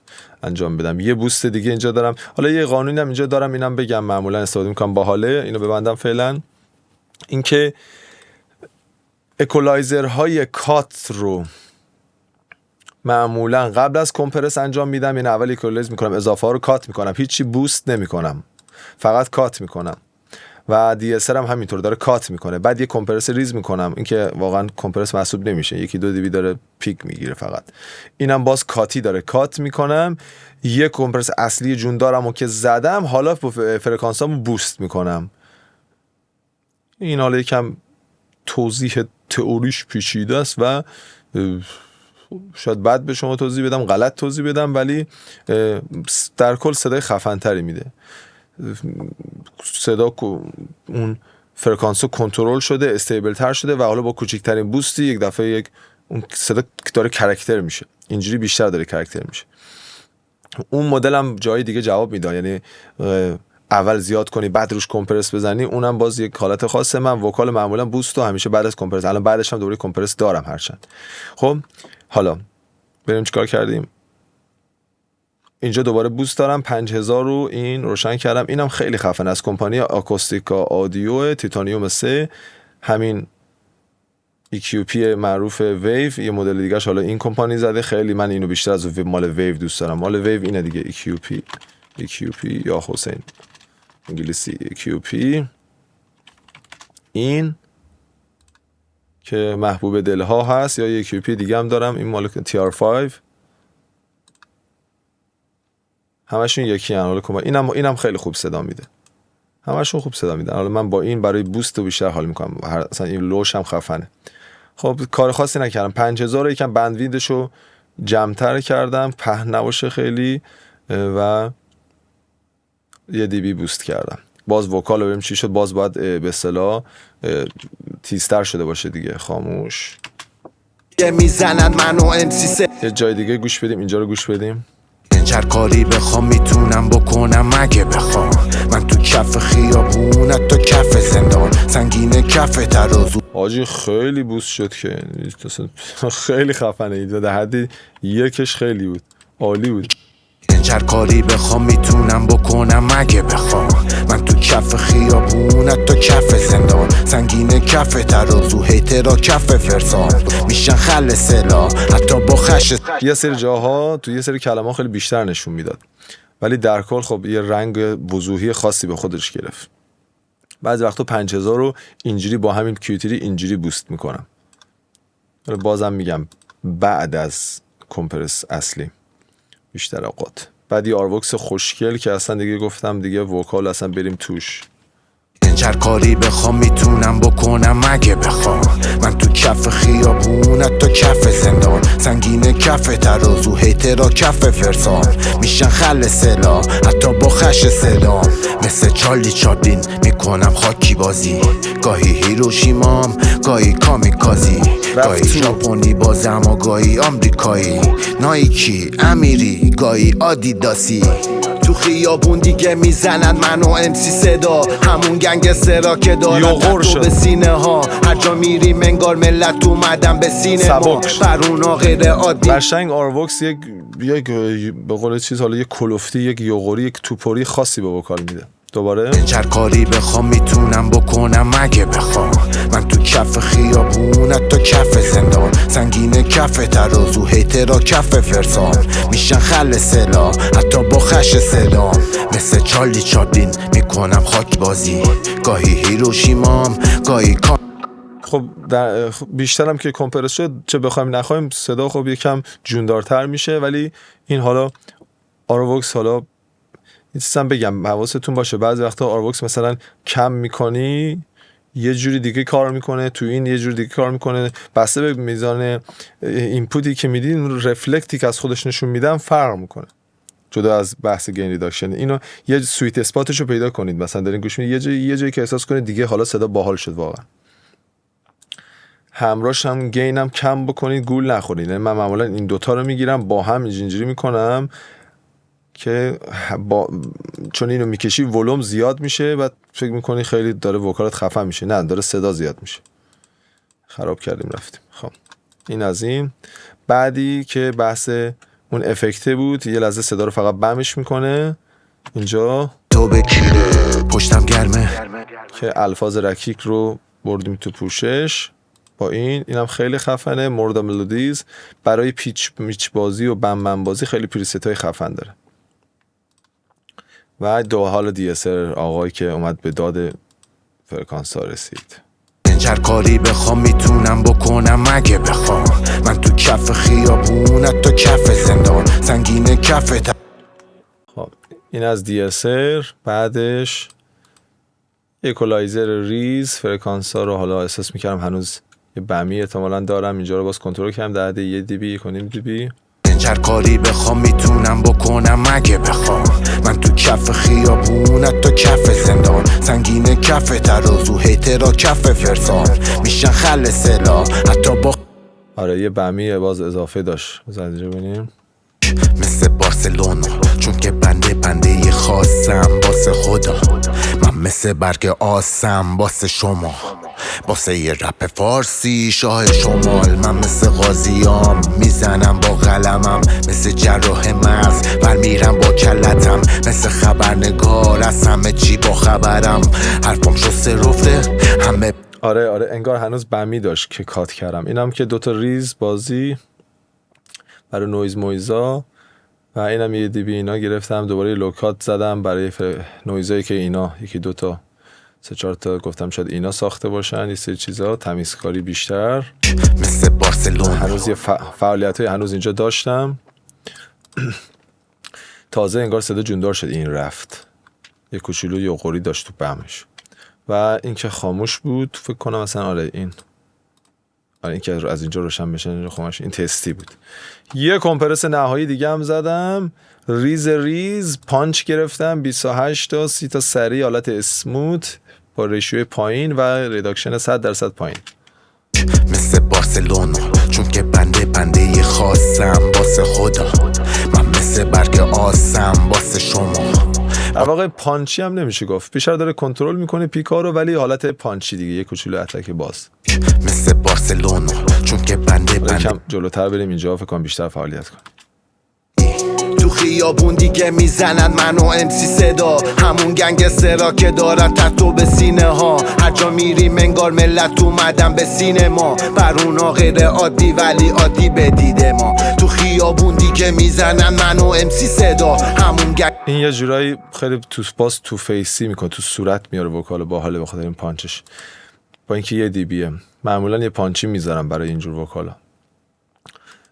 انجام بدم. یه بوست دیگه اینجا دارم، حالا یه قانونی هم اینجا دارم، اینم بگم معمولا استفاده میکنم باحاله، اینو ببندم فعلا. اینکه اکولایزرهای کات رو معمولا قبل از کمپرس انجام میدم، یعنی اول اکولایز میکنم، اضافه ها رو کات میکنم، هیچی بوست نمیکنم، فقط کات میکنم. و DSR هم همینطور داره کات میکنه. بعد یه کمپرس ریز میکنم، این که واقعا کمپرس محسوب نمیشه، 1-2 dB داره پیک میگیره فقط. اینم باز کاتی داره کات میکنم. یه کمپرس اصلی جون دارم و که زدم، حالا فرکانسامو بوست میکنم. این حالا یکم توضیح تئوریش پیچیده است و شاید بعد به شما توضیح بدم، غلط توضیح بدم، ولی در کل صدای خفن‌تری میده. صدا اون فرکانسو کنترل شده، استیبل تر شده و حالا با کوچکترین بوستی یک دفعه اون صدا داره کرکتر میشه، اینجوری بیشتر داره کرکتر میشه. اون مدل هم جای دیگه جواب میده، یعنی اول زیاد کنی بعد روش کمپرس بزنی، اونم باز یک حالت خاصه. من وکال معمولا بوست رو همیشه بعد از کمپرس، الان بعدش هم دوباره کمپرس دارم هرچند. خب حالا بریم چیکار کردیم. اینجا دوباره بوست دارم، 5000 رو این روشن کردم. اینم خیلی خفن از کمپانی آکوستیکا آدیو تیتانیوم 3، همین EQP معروف ویو. یه مدل دیگه حالا این کمپانی زده، خیلی من اینو بیشتر از مال ویو دوست دارم. مال ویو اینه دیگه، EQP یا حسین انگلیسی EQP. این که محبوب دلها هست، یا یک یوپی دیگه هم دارم، این مال TR5. همشون یکی ان. حالا اینم خیلی خوب صدا میده، همشون خوب صدا میدن. حالا من با این برای بوست بیشتر حال میکنم، اصلا این لوش هم خفنه. خب کار خاصی نکردم. 5000 رو یکم بندویدشو جمع‌تر کردم، پهن نباشه خیلی، و یه دی بی بوست کردم. باز وکال رو ببینیم چی شد. باز باید به اصطلاح تیزتر شده باشه دیگه. خاموش. میزنن منو امسی یه جای دیگه گوش بدیم، اینجا رو گوش بدیم. هر کاری بخوام میتونم بکنم اگه بخوام. من تو کف خیابون تو کف زندان، سنگین کف ترازو. آجی خیلی بوست شد که خیلی خفنه. در حدی یکش خیلی بود، عالی بود. هر کاری بخوام میتونم بکنم اگه بخوام. من تو کف خیابون تو کف زندان، سنگین کف ترازو، هیترا کف فرسان، میشن خل سلا حتی با خش. یه سری جاها تو یه سری کلمات خیلی بیشتر نشون میداد، ولی در کل خب یه رنگ وضوحی خاصی به خودش گرفت. بعضی وقتا 5000 رو اینجوری با همین کیوتری اینجوری بوست میکنم. بازم میگم بعد از کمپرس اصلی بیشتر اوقات. بعد یه آروکس خوشگل که اصلا دیگه گفتم دیگه وکال اصلا بریم توش. هر کاری بخوام میتونم بکنم اگه بخوام. من تو کف خیابون تو کف زندان، سنگین کف ترازو، هیترا کف فرسان، میشن خل سلا حتی با خش صدام. مثل چارلی چاپلین میکنم خاکی بازی، گاهی هیروشیمام گاهی کامیکازی، گاهی ژاپنی بازم و گاهی آمریکایی، نایکی امیری گاهی آدیداسی. تو خیابون دیگه میزنن منو امسی صدا، همون گنگسترا که دارن تتو به سینه ها. هر جا میریم انگار ملت اومدن به سینما، برونا غیر عادی. قشنگ آروکس یک به قول چیز، حالا یک کلفتی، یک یوغوری، یک توپوری خاصی به وکال میده. دوباره هر کاری بخوام میتونم بکنم اگه بخوام. من تو کف خیابون تو کف زندان، سنگین کف ترازو، هیترا کف فرسان، میشن خل سلا حتی با خش صدام. مثل چارلی چاپلین میکنم خاک بازی، گاهی هیروشیمام گاهی خب بیشترم که کمپرس شد، چه بخوایم نخوایم صدا خب یکم جوندارتر میشه. ولی این حالا آروکس، حالا نیستم بگم حواستون باشه بعضی وقتا آروکس مثلا کم میکنی یه جوری دیگه کار میکنه، تو این یه جوری دیگه کار میکنه، بسته به میزان اینپوتی که میدین رفلکتی که از خودش نشون میدن فرق میکنه. جدا از بحث گین ریداکشن، اینو یه سویت اسپاتشو پیدا کنید. مثلا دارین گوش میدین یه جایی که احساس کنید دیگه حالا صدا باحال شد واقعا، همراهش هم گینم کم بکنید، گول نخورید. من معمولا این دوتا رو میگیرم با هم اینجوری میکنم که چون اینو میکشی ولوم زیاد میشه، بعد فکر میکنی خیلی داره وکالت خفن میشه، نه داره صدا زیاد میشه. خراب کردیم رفتیم. خب این از این. بعدی که بحث اون افکته بود، یه لحظه صدا رو فقط بمش میکنه اینجا تو بکیره پشتم گرمه، که الفاظ رکیک رو بردیم تو پوشش. با اینم خیلی خفنه. مورد ملودیز برای پیچ بازی و بم بازی خیلی پریست های خفن داره. و دو حال دیسر آقایی که اومد به داد فرکانس ها رسید. هر کاری بخوام میتونم بکنم اگه بخوام. من تو کف خیابون تو کف زندان، سنگین کف خب این از دیسر. بعدش اکولایزر ریز، فرکانس ها رو حالا احساس میکردم هنوز یه بمی احتمالاً دارم، اینجا رو باز کنترل کردم در حد 1 dB 1.5 dB. هر کاری بخوام میتونم بکنم اگه بخوام. من تو کف خیابون تو کف زندان، سنگین کف ترازو، هیترا کف فرسان، میشن خل سلا حتی با آره یه بمی باز اضافه داشت. بذار اینجا ببینیم. مثل بارسلونا چون که بنده خاصم واسه خدا. من مثل برگ آسم واسه شما، واسه یه رپ فارسی شاه شمال. من مثل غازیام میزنم با قلمم، مثل جراح مغز برمیرم با کلتم، مثل خبرنگار از همه چی با خبرم. حرفم شسته رفته همه. آره انگار هنوز بمی داشت که کات کردم. اینم که دوتا ریز بازی برای نویز مویزا، و اینم یه دی بی اینا گرفتم. دوباره لوکات زدم برای نویزایی که اینا یکی دوتا 3-4 تا گفتم شاید اینا ساخته باشن، یه سری چیزا تمیزکاری بیشتر. مثل بارسلونا هنوز یه فعالیت‌های هنوز اینجا داشتم. تازه انگار صدا جوندار شد، این رفت یه کوچولو یه قوری داشت تو بهمش و این که خاموش بود فکر کنم مثلا آره این که از اینجا روشن بشه اینجا خاموش، این تستی بود. یه کمپرس نهایی دیگه هم زدم، ریز پانچ گرفتم 28 تا 30 تا سری حالت اسموت با ریشیوی پایین و ریداکشن 100% پایین. مثل بارسلونا چون که بنده خاصم واسه خدا، من مثل برگ آسم واسه شما. در واقع پانچی هم نمیشه گفت، بیشتر داره کنترل میکنه پیکا رو، ولی حالت پانچی دیگه، یه کوچولو اتک باز. مثل بارسلونا چون که بنده کم جلوتر بریم اینجا فکر کنم بیشتر فعالیت کنیم. تو خیابون دیگه میزنن منو امسی صدا، همون گنگسترا که دارن تتو به سینه ها. هر جا میریم انگار ملت اومدن به سینما، بر اونا غیر عادی ولی عادی به دید ما. تو خیابون دیگه میزنن منو امسی صدا، همون این یه جورایی خیلی تو فیسی میکنه، تو صورت میاره وکال باحاله بخاطر این پانچش، با اینکه یه دیبیه معمولا یه پانچی میذارم برای اینجور وکالا.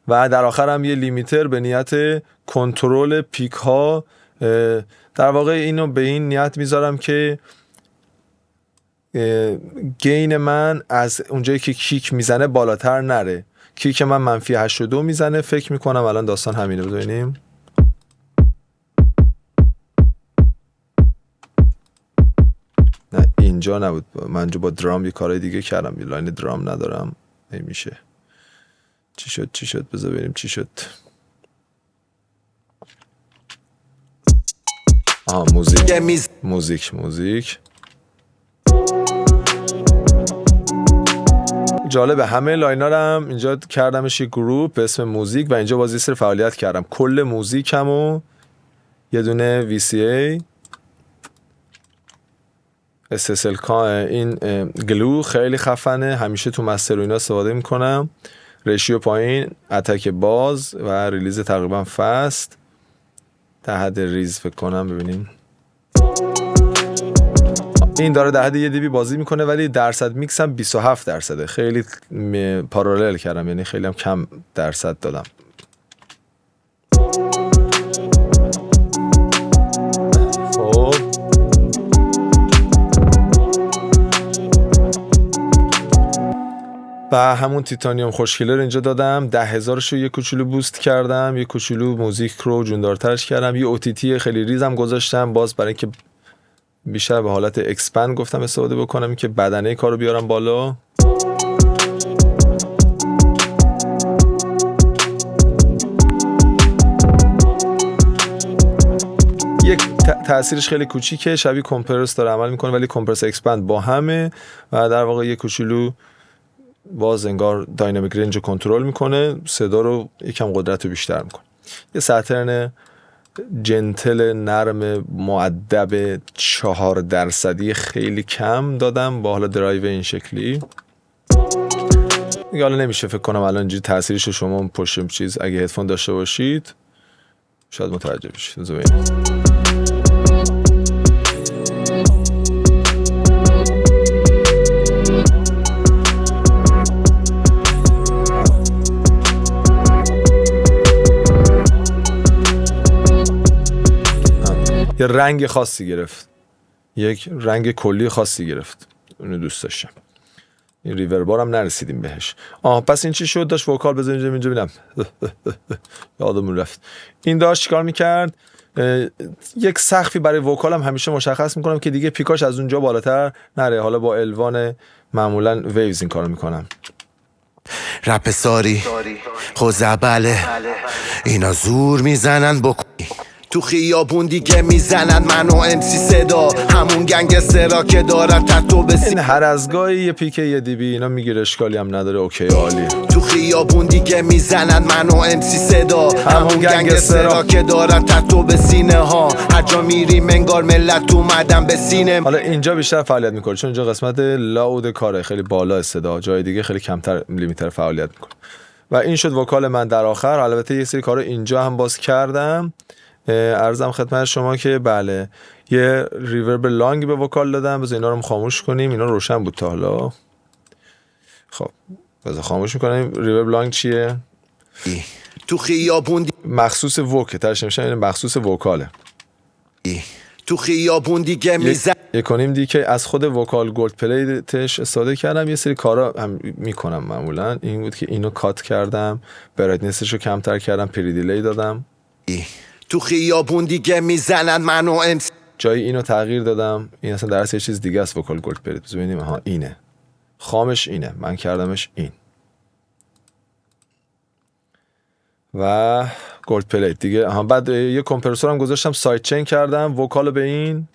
و در آخر هم یه لیمیتر به نیت کنترل پیک ها. در واقع اینو به این نیت میذارم که گین من از اونجایی که کیک میزنه بالاتر نره. کیک من منفی 82 میزنه، فکر میکنم الان داستان همینه. ببینیم نه اینجا نبود، من جو با درام یه کارهای دیگه کردم، یه لاین درام ندارم. نمیشه. چی شد بذار ببینیم چی شد. موزیک جالبه. همه لاینا رو هم اینجا کردمش یه گروپ به اسم موزیک و اینجا بازی سر فعالیت کردم. کل موزیکمو یه دونه VCA SSL این گلو خیلی خفنه، همیشه تو مستر و اینا استفاده میکنم. ریشیو پایین، اتک باز و ریلیز تقریبا فست در حد ریز فکر کنم. ببینیم این داره در حد 1 dB بازی میکنه ولی درصد میکس هم 27%. خیلی پارالل کردم، یعنی خیلی هم کم درصد دادم. و همون تیتانیوم خوشکلر اینجا دادم، 10,000 رو یه کوچولو بوست کردم، یه کوچولو موزیک رو جوندارترش کردم. یه اوتیتی خیلی ریزم گذاشتم باز برای اینکه بیشتر به حالت اکسپند گفتم استفاده بکنم که بدنه کارو بیارم بالا. یک تأثیرش خیلی کوچیکه، شبیه کمپرس داره عمل میکنه ولی کمپرس اکسپند با همه و در واقع یه کوچولو باز انگار داینامیک رنج رو کنترل میکنه، صدا رو یکم قدرت رو بیشتر میکنه. یه ساترن جنتل نرم مؤدب 4% خیلی کم دادم با حالا درایو این شکلی. حالا نمیشه فکر کنم الان اینجوری تاثیرش شما پشت چیز اگه هدفون داشته باشید شاید متوجه بشید. یه رنگ خاصی گرفت، یک رنگ کلی خاصی گرفت، اونو دوست داشتم. این ریوربار هم نرسیدیم بهش. پس این چی شد؟ داشت وکال بزنیم اینجا ببینم. یادمون رفت. این داشت چیکار میکرد؟ یک سقفی برای وکالم همیشه مشخص میکنم که دیگه پیکاش از اونجا بالاتر نره. حالا با الوان معمولا ویوز این کارو میکنم. رپ ساری خوزبله اینا زور میزنن بکنی. تو خیابون دیگه میزنن منو امسی صدا، همون گنگسترا که دارن تتو به این هر از گاهی یه پیک 1 dB اینا میگیره، اشکالی هم نداره، اوکی عالیه. تو خیابون دیگه میزنن منو امسی صدا، همون گنگسترا که دارن تتو به سینه ها. هر جا میریم انگار ملت اومدن به سینه. حالا اینجا بیشتر فعالیت میکنه چون اینجا قسمت لاود کاره، خیلی بالا صدا، جای دیگه خیلی کمتر لیمیتر فعالیت میکنه. و این شد وکال من در آخر. البته یه سری کارو اینجا هم باز کردم. عرضم خدمت شما که بله یه ریورب لانگ به وکال دادم. بذار اینا رو خاموش کنیم. اینا روشن بود تا حالا. خب بذار خاموش میکنیم. ریورب لانگ چیه؟ تو خیابون مخصوص وکه، ترش نمیشه، این مخصوص وکاله. تو خیابون دیگه میزن یک کنیم دیگه از خود وکال گولد پلیتش استفاده کردم. یه سری کارا هم میکنم معمولا. این بود که اینو کات کردم، برایتنسش رو کمتر کردم، پری دیلی دادم. تو خیابون دیگه میزنن منو امس جای اینو تغییر دادم. این اصلا در اصل یه چیز دیگه است وکال گولد پلیت. بذار ببینیم. ها اینه خامش، اینه من کردمش این و گولد پلیت دیگه. بعد یه کمپرسور هم گذاشتم، سایت چین کردم وکالو به این.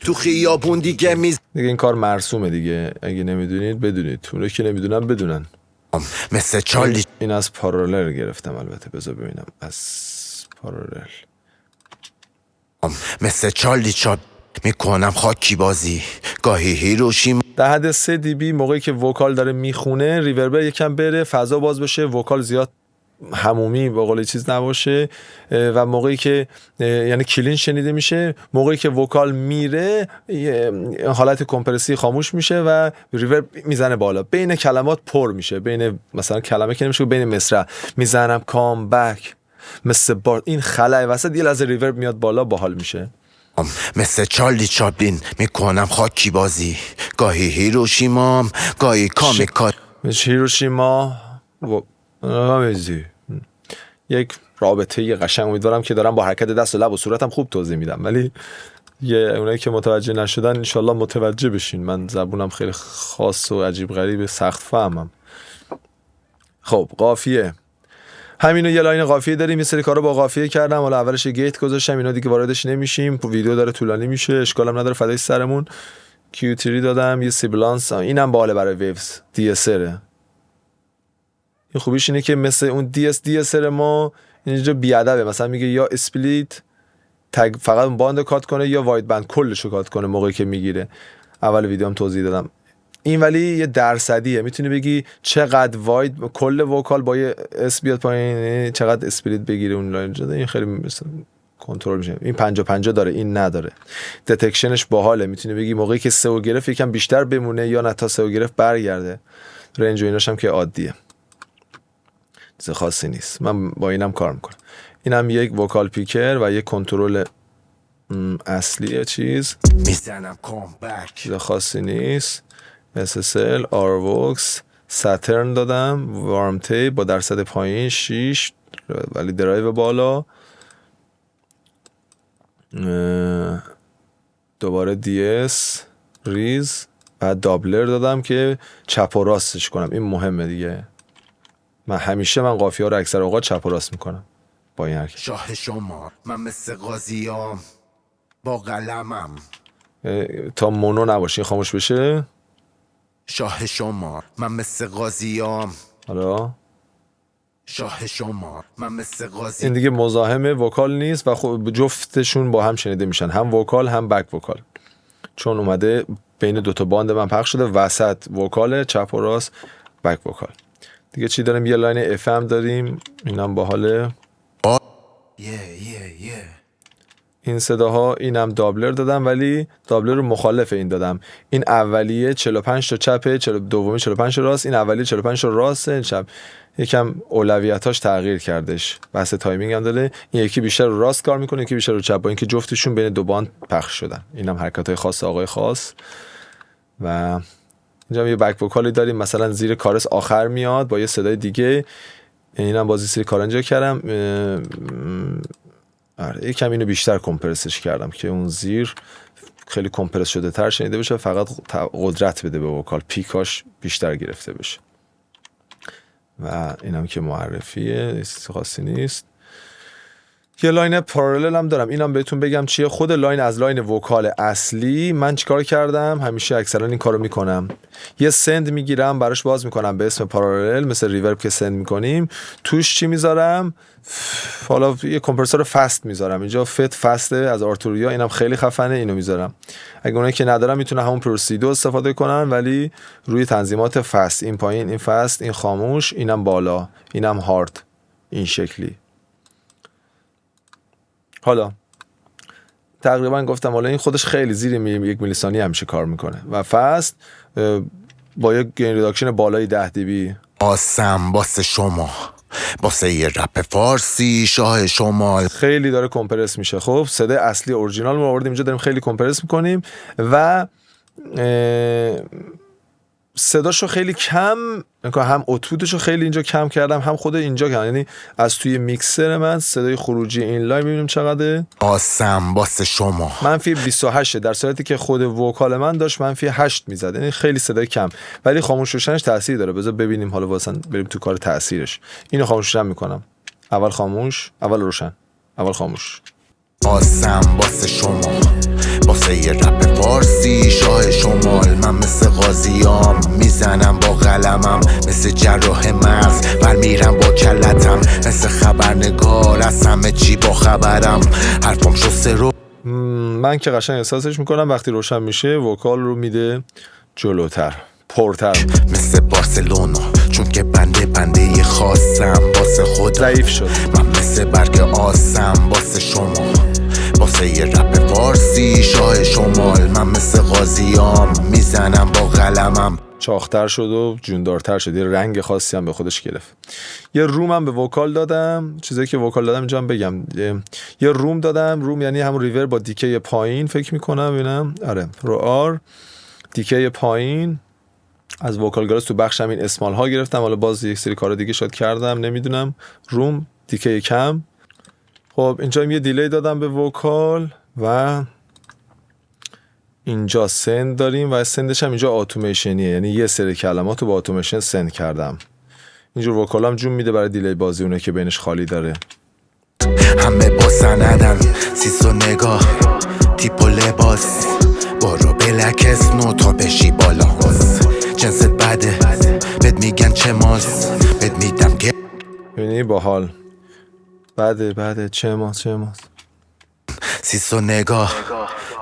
تو خیابون دیگه دیگه این کار مرسومه دیگه. اگه نمیدونید بدونید، اونایی که نمیدونن بدونن. مثل چارلی این از پارالل گرفتم البته. بذار ببینم از پارالل. مثل چارلی چاپ میکنم خاکی بازی گاهی هیروشیما. در حد 3 دی بی موقعی که وکال داره میخونه ریورب یکم بره، فضا باز بشه، وکال زیاد همومی به قول چیز نباشه. و موقعی که یعنی کلین شنیده میشه، موقعی که وکال میره حالت کمپرسی خاموش میشه و ریورب میزنه بالا. بین کلمات پر میشه، بین مثلا کلمه که نمیشه، بین مصرع میزنم کام بک مثل بار. این خلای وسط یه لحظه ریورب میاد بالا، باحال میشه. مثل چارلی چاپلین میکنم خاکی بازی گاهی هیروشیمام گاهی کامیکات. هیروشیما یک رابطه یه قشنگ. امیدوارم که دارم با حرکت دست و لب و صورتم خوب توضیح میدم، ولی اونایی که متوجه نشدن انشالله متوجه بشین. من زبونم خیلی خاص و عجیب غریب، سخت فهمم. خب قافیه، همینو یه لاین قافیه داریم. یه سری کارو با قافیه کردم. حالا اولش گیت گذاشتم، اینا دیگه واردش نمیشیم، ویدیو داره طولانی میشه، اشکالم نداره، فدای سرمون. کیو3 دادم، یه سیبلانس، اینم باله برای ویوز دی اس اره. این خوبیش اینه که مثل اون دی اس ار ما اینجا بیادبه، مثلا میگه یا اسپلیت تگ فقط باند کات کنه یا واید بند کلشو کات کنه موقعی که میگیره. اول ویدیوم توضیح دادم. این ولی یه درصدیه، میتونی بگی چقدر واید کل وکال با یه اس بیاد پایین، چقدر اسپلیت بگیره اون لاین جدا. این خیلی مثلا کنترل میشه. این 50-50 داره، این نداره. دتکشنش باحاله، میتونی بگی موقعی که سئو گرفت یکم بیشتر بمونه یا نه تا سئو گرفت برگرده. رنج و ایناش هم که عادیه، چیز خاصی نیست. من با اینم کار میکنم. اینم یک وکال پیکر و یک کنترل اصلی چیز. میزنم کام بک، چیز خاصی نیست. SSL، آروکس، ساترن دادم، وارم تیپ با درصد پایین 6 ولی درایو بالا. دوباره DS ریز، بعد دابلر دادم که چپ و راستش کنم. این مهمه دیگه. من همیشه قافیه ها رو اکثر اوقات چپ و راست میکنم با این حرکت. شاه شما من مثل قاضیام با قلمم. تا مونو نباشه، این خاموش بشه. شاه شما من مثل قاضیام. حالا شاه شما من مثل قاضی. این دیگه مزاحم وکال نیست و خب جفتشون با هم شنیده میشن، هم وکال هم بک وکال، چون اومده بین دوتا باند من پخش شده. وسط وکال، چپ و راست بک وکال. دیگه چی داریم؟ یه لاین اف ام داریم، اینم باحاله. این صداها، اینم دابلر دادم ولی دابلر رو مخالف این دادم. این اولیه 45 تا چپه، دومی 45 تا راست. این اولیه 45 تا راسته، چپ یکم اولویتاش تغییر کردش. بحث تایمینگ هم داره. این یکی بیشتر رو راست کار میکنه، یکی بیشتر رو چپ، با اینکه جفتشون بین دو باند پخش شدن. اینم حرکتای خاص آقای خاص. و اینجا یه بک وکالی داریم، مثلا زیر کارس آخر میاد با یه صدای دیگه. اینم بازی سری کار اینجا کردم. آره یکم اینو بیشتر کمپرسش کردم که اون زیر خیلی کمپرس شده تر شنیده بشه، فقط قدرت بده به وکال، پیکاش بیشتر گرفته بشه. و اینم که معرفیه، خاصی نیست. یه لاین پارالل هم دارم، اینم بهتون بگم چیه. خود لاین از لاین وکال اصلی من چیکار کردم؟ همیشه اکثرا این کارو میکنم، یه سند میگیرم براش باز میکنم به اسم پارالل، مثل ریورب که سند میکنیم. توش چی میذارم؟ حالا یه کمپرسور فست میذارم اینجا، فت فسته از آرتوریا، اینم خیلی خفنه، اینو میذارم. اگه اونایی که ندارم میتونه همون پروسیدو استفاده کنن، ولی روی تنظیمات فست، این پایین این فست، این خاموش، اینم بالا، اینم هارد، این شکلی. حالا تقریبا گفتم حالا این خودش خیلی زیر 1 میلی ثانیه همیشه کار میکنه و فست با یک گین ریداکشن بالای 10 dB آسم واسه شما، واسه یه رپ فارسی شاه شمال. خیلی داره کمپرس میشه. خب صدای اصلی اورجینال ما آوردیم اینجا، داریم خیلی کمپرس میکنیم و صداشو خیلی کم، هم اتودشو خیلی اینجا کم کردم، هم خود اینجا کردم. یعنی از توی میکسر من صدای خروجی این لاین ببینیم چقدره. آسم واسه شما منفی 28 در صورتی که خود وکال من داشت منفی 8 میزد. یعنی خیلی صدای کم، ولی خاموش شدنش تاثیر داره. بذار ببینیم حالا واسه بریم تو کار تاثیرش. اینو خاموش میکنم. اول خاموش، اول روشن، اول خاموش. آسم واسه شما، واسه یه رپ فارسی شاه شمال. من مثل قاضیام میزنم با قلمم، مثل جراح مغز برمیرم با کلتم، مثل خبرنگار از همه چی با خبرم. حرفم شسته رو من که قشنگ احساسش میکنم وقتی روشن میشه وکال رو میده جلوتر، پرتر، مثل بارسلونا چون که بنده خاصم واسه خود ضعیف شد. من مثل برگ آسم واسه شما، واسه یه رپ فارسی شاه شمال. من مثل قاضیام میزنم با قلمم. چاختر شد و جوندارتر شد، یه رنگ خاصی هم به خودش گرفت. یه روم هم به وکال دادم. چیزایی که وکال دادم اینجا هم بگم. یه روم دادم. روم یعنی همون ریور با دیکه پایین فکر میکنم ببینم. آره رو آر دیکه پایین. از وکال گراس تو بخش همین اسمال ها گرفتم. حالا باز یک سری کار دیگه شاید کردم نمیدونم. روم دیکه کم. خب اینجا یه دیلی دادم به وکال و اینجا سند داریم و سندش هم اینجا اتوماسیونیه، یعنی یه سری کلمات رو با اتوماسیون سند کردم. اینجور وکالم جون میده برای دیلی بازی اونه که بینش خالی داره. همه با سندن سیس و نگاه تیپ و لباس، برو بلکس نو تا بشی بالاس. جنست بده بد میگن چه ماس، بد میدم گه ببینی باحال. بده چه ماس سیس و نگاه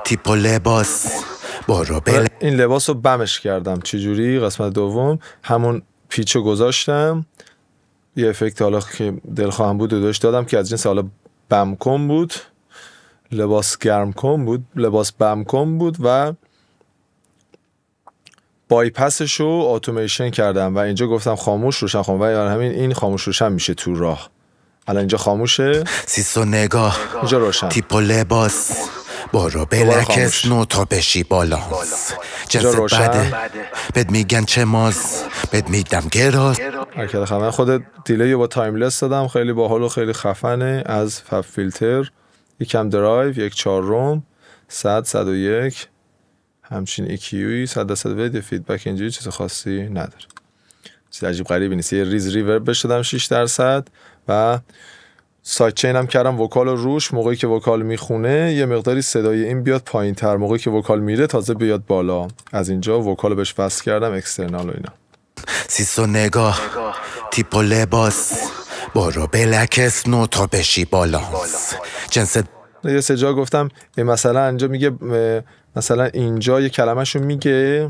تیپ و لباس، برو بلکس. این لباس رو بمش کردم. چجوری؟ قسمت دوم همون پیچو گذاشتم، یه افکت حالا که دلخواهم بود داشت دادم که از جنس حالا بم کن بود، لباس گرم کن بود، لباس بم کن بود و بایپسش رو اتوماسیون کردم و اینجا گفتم خاموش روشن خاموش و همین این خاموش روشن میشه تو راه. الان اینجا خاموشه، سیس و نگاه اینجا روشن. تیپ و لباس، برو بلکس نو تا بشی بالاس. جنست بده بد میگن چه ماس، بد میدم گراس. حرکت خفن. خود دیلی با تایملس دادم، خیلی باحال و خیلی خفنه. از فب فیلتر یکم درایو، 1/4 100 101 همچین EQ 100 فیدبک. اینجوری چیز خاصی نداره، چیز عجیب غریبی نیست. یه ریز ریورب بش دادم 6% و سایت چین هم کردم وکال روش. موقعی که وکال میخونه یه مقداری صدای این بیاد پایین تر، موقعی که وکال میره تازه بیاد بالا. از اینجا وکال بهش وصل کردم اکسترنال و اینا. سیس و نگاه تیپ و لباس، برو بلکس نو تا بشی بالاس. جنست یه سه جا گفتم مثلا اینجا میگه، مثلا اینجا یه کلمه‌شو میگه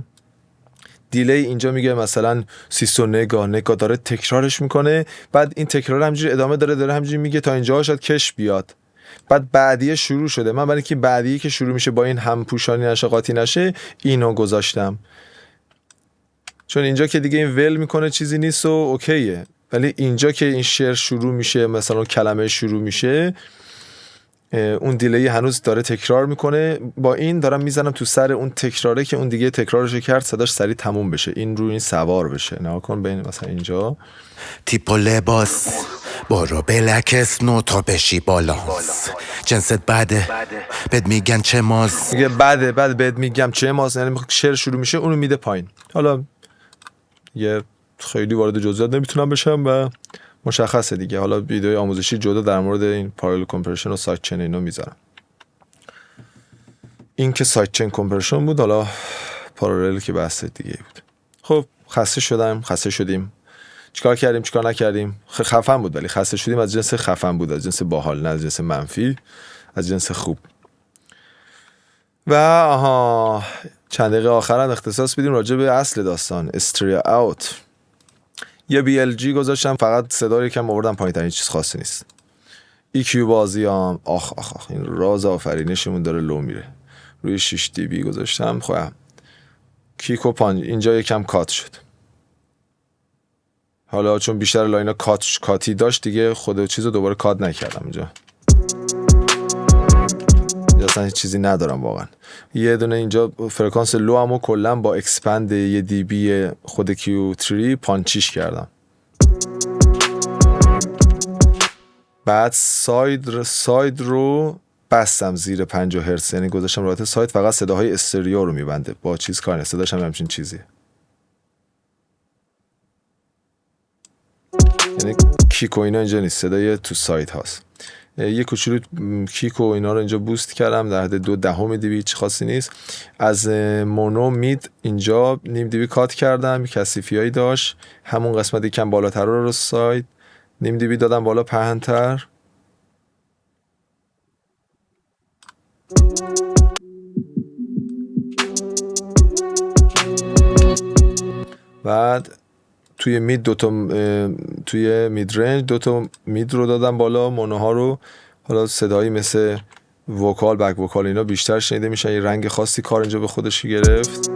دیلی، اینجا میگه مثلا سیسو نگاه داره تکرارش میکنه، بعد این تکرار همینجوری ادامه داره همینجوری میگه تا اینجا شاید کش بیاد. بعد بعدیه شروع شده. من برای اینکه بعدیه که شروع میشه با این هم پوشانی نشه قاطی نشه اینو گذاشتم، چون اینجا که دیگه این ول میکنه چیزی نیست و اوکیه. ولی اینجا که این شعر شروع میشه، مثلا کلمه شروع میشه، اون دیلی هنوز داره تکرار میکنه. با این دارم میزنم تو سر اون تکراره که اون دیگه تکرارش کرد صداش سریع تموم بشه، این روی این سوار بشه. نگاه کن بین مثلا اینجا تیپ و لباس، برو بلکس نو تا بشی بالاس. جنست بده بد میگن چه ماس، میگه بده بد میگم چه ماس، یعنی شعر شروع میشه اونو میده پایین. حالا یه خیلی وارد جزئیات نمیتونم بشم و مشخصه دیگه. حالا ویدیوی آموزشی جدا در مورد این پارالل کامپرشن و سایت چین اینو میذارم. این که سایت چین کامپرشن بود، حالا پارالل که بحث دیگه بود. خب خسته شدیم. چیکار کردیم چیکار نکردیم؟ خفن بود، ولی خسته شدیم از جنس خفن بود، از جنس باحال، نه از جنس منفی، از جنس خوب. و چند دقیقه آخر هم اختصاص بدیم راجع به اصل داستان، استریا اوت. یه BLG گذاشتم، فقط صدا رو یکم آوردم پایین‌تر، هیچ چیز خاصی نیست. EQ بازیام آخ این راز آفرینشمون داره لو میره. روی 6 dB گذاشتم. خب کیک و اینجا یکم کات شد. حالا چون بیشتر لاینا کاتی داشت دیگه خود چیزو دوباره کات نکردم اینجا. اصلا هیچ چیزی ندارم واقعا. یه دونه اینجا فرکانس لو همو کلا با اکسپند یه دی بی خود Q3 پانچیش کردم. بعد ساید رو بستم زیر 50 هرتز، یعنی گذاشتم راحت ساید فقط صداهای استریو رو میبنده، با چیز کار نه، صداش هم همچین چیزیه. یعنی کیک و اینا اینجا نیست، صدای تو ساید هاست. یه کوچولو کیک و اینا رو اینجا بوست کردم در حد 2/10 دی بی، هیچ خاصی نیست. از مونو مید اینجا نیم دی بی کات کردم، کثیفیایی داشت، همون قسمت یکم بالاتر رو ساید نیم دی بی دادم بالا پهن‌تر. بعد توی مید توی مید رنج 2 مید رو دادم بالا، مونوها رو. حالا صدایی مثل وکال، بک وکال اینا بیشتر شنیده میشن، یه رنگ خاصی کار اینجا به خودش گرفت.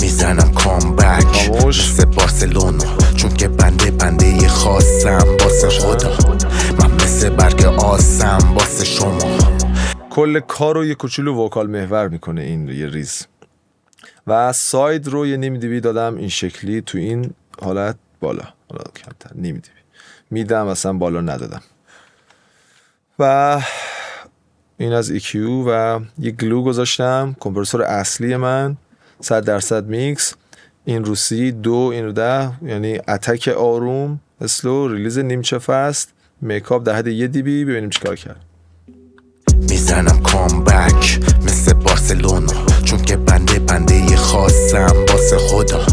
میزنم کامبک مثل بارسلونا، چون که بنده یه خاصم واسه خدا، من مثل برگ آسم واسه شما. کل کار رو یه کوچولو وکال محور میکنه این یه ریز. و ساید رو یه نیم دی بی دادم این شکلی تو این حالت بالا، حالا کمتر نیم دی بی میدم، اصلا بالا ندادم. و این از EQ و یه گلو گذاشتم، کمپرسور اصلی من 100% میکس، این رو 30، 2 این رو 10، یعنی اتک آروم، اسلو، ریلیز نیمچه فست، میکاپ در حد 1 دی بی. ببینیم چیکار کرد. میزنم کامبک مثل بارسلونا، چون که بنده یه خاصم واسه خدا،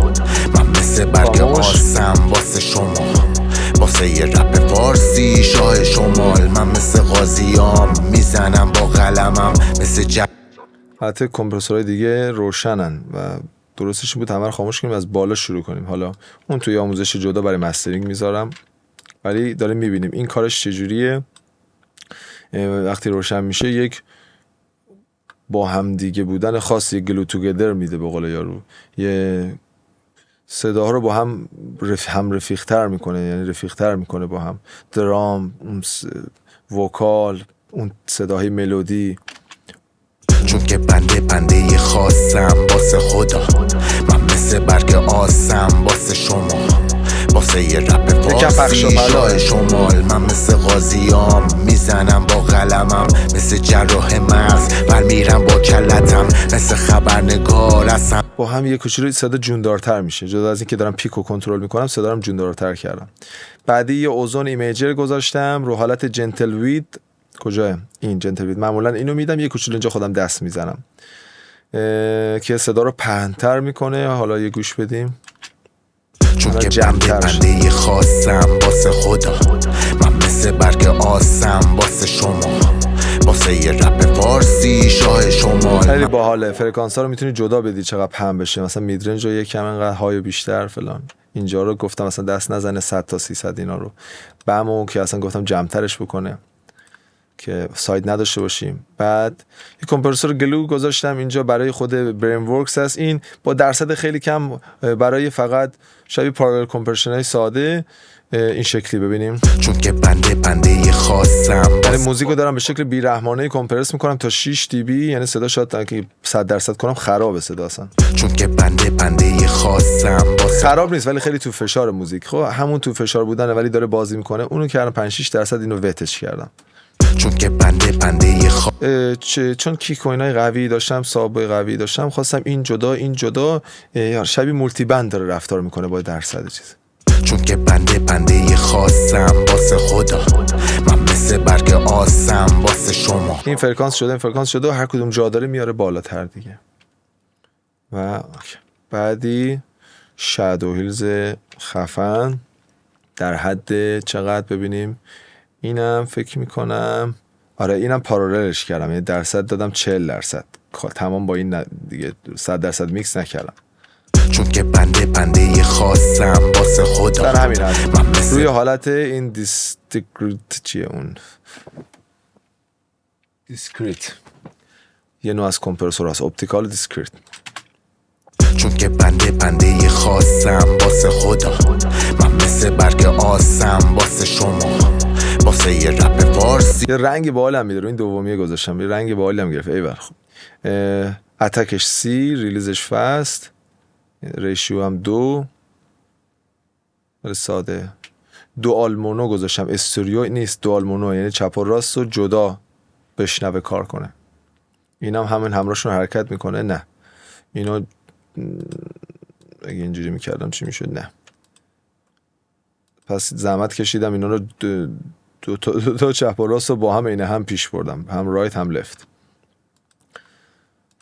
من مثل برگ آسم واسه شما، واسه یه رپ فارسی شاه شمال، من مثل غازیام میزنم با قلمم مثل حتی کمپرسورهای دیگه روشنن و درستش بود همه رو خاموش کنیم، از بالا شروع کنیم. حالا اون توی آموزش جدا برای مسترینگ میذارم، ولی داریم میبینیم این کارش چجوریه. وقتی روشن میشه یک با هم دیگه بودن خاصی، گلو توگدر میده به قول یارو، یه صداها رو با هم رفیق‌تر میکنه، یعنی رفیق‌تر میکنه با هم. درام، وکال، اون صداهای ملودی. چون که بنده یه خاصم واسه خدا، من مثل برگ آسم واسه شما، واسه یه رپ فارسی شاه شمال، من مثل غازیام میزنم با قلمم مثل جراح مغز، برمیرم با کلتم مثل خبرنگار هستم. با هم یه کوچولو صدا جوندارتر میشه، جدا از اینکه دارم پیکو کنترل میکنم صدام جوندارتر کردم. بعدی یه اوزون ایمیجر گذاشتم رو حالت جنتل وید. کجاه این جنتل وید؟ معمولا اینو میدم، یه کوچولو اینجا خودم دست میزنم که صدا رو پهن‌تر میکنه. حالا یه گوش بدیم. چون که بنده یه خاصم واسه خدا، من مثل برگ آسم واسه شما، واسه یه رپ فارسی شاه شمال. خیلی باحاله. فرکانس ها رو میتونی جدا بدی چقدر پهن بشه، مثلا میدرنج رو یکم انقدر های بیشتر فلان. اینجا رو گفتم مثلا دست نزنه 100 تا 300 اینا رو. بمو که اصلا گفتم جمع‌ترش بکنه که ساید نداشته باشیم. بعد یک کمپرسور گلو گذاشتم اینجا برای خود برین ورکس هست، این با درصد خیلی کم برای فقط شبیه پارالل کمپرشن های ساده این شکلی. ببینیم چون که بنده یه خاصم، یعنی موزیک رو دارم به شکل بیرحمانه کمپرس میکنم تا 6 دی بی، یعنی صدا شاید که 100% کنم خرابه صدا اصلا. چون که بنده یه خاصم خراب نیست ولی خیلی تو فشار موزیک، خب همون تو فشار بودنه ولی داره بازی میکنه، اونو کردم 5-6% اینو وتش کردم. چون که بنده یه چون کیک و اینای قوی داشتم، سابقه قوی داشتم، خواستم این جدا شبیه مولتی بند داره رفتار میکنه با درصد چیز. چون که بنده یه خاصم واسه خدا، من مثل برگ آسم واسه شما. این فرکانس شده و هر کدوم جا داره میاره بالاتر دیگه. و بعدی شادو هیلز خفن در حد چقدر ببینیم. اینم فکر میکنم آره اینم پاراللش کردم، یعنی درصد دادم 40%. تمام با این دیگه 100% میکس نکردم. چون که بنده خاصم واسه خدا. در همین حد من مثل روی حالت این دیسکریت چیه اون دیسکریت یه نوع از کمپرسور هست، اپتیکال دیسکریت. چون که بنده خاصم واسه خدا. من مثل برگ آسم واسه شما، واسه یه رپ فارسی. یه رنگ باحال هم میده، رو این دومیه گذاشتم، یه رنگ باحال هم گرفت. ایول خب اتکش سی، ریلیزش فست، ریشیو هم 2 ولی ساده. دوال مونو گذاشتم، استوریو نیست، دوال مونو یعنی چپ و راست و جدا بشنوه کار کنه. اینم همین همراهشون حرکت میکنه. نه اینا اگه اینجوری میکردم چی میشد؟ نه پس زحمت کشیدم اینا رو دو چپ و راست رو با هم اینه هم پیش بردم، هم رایت هم لفت.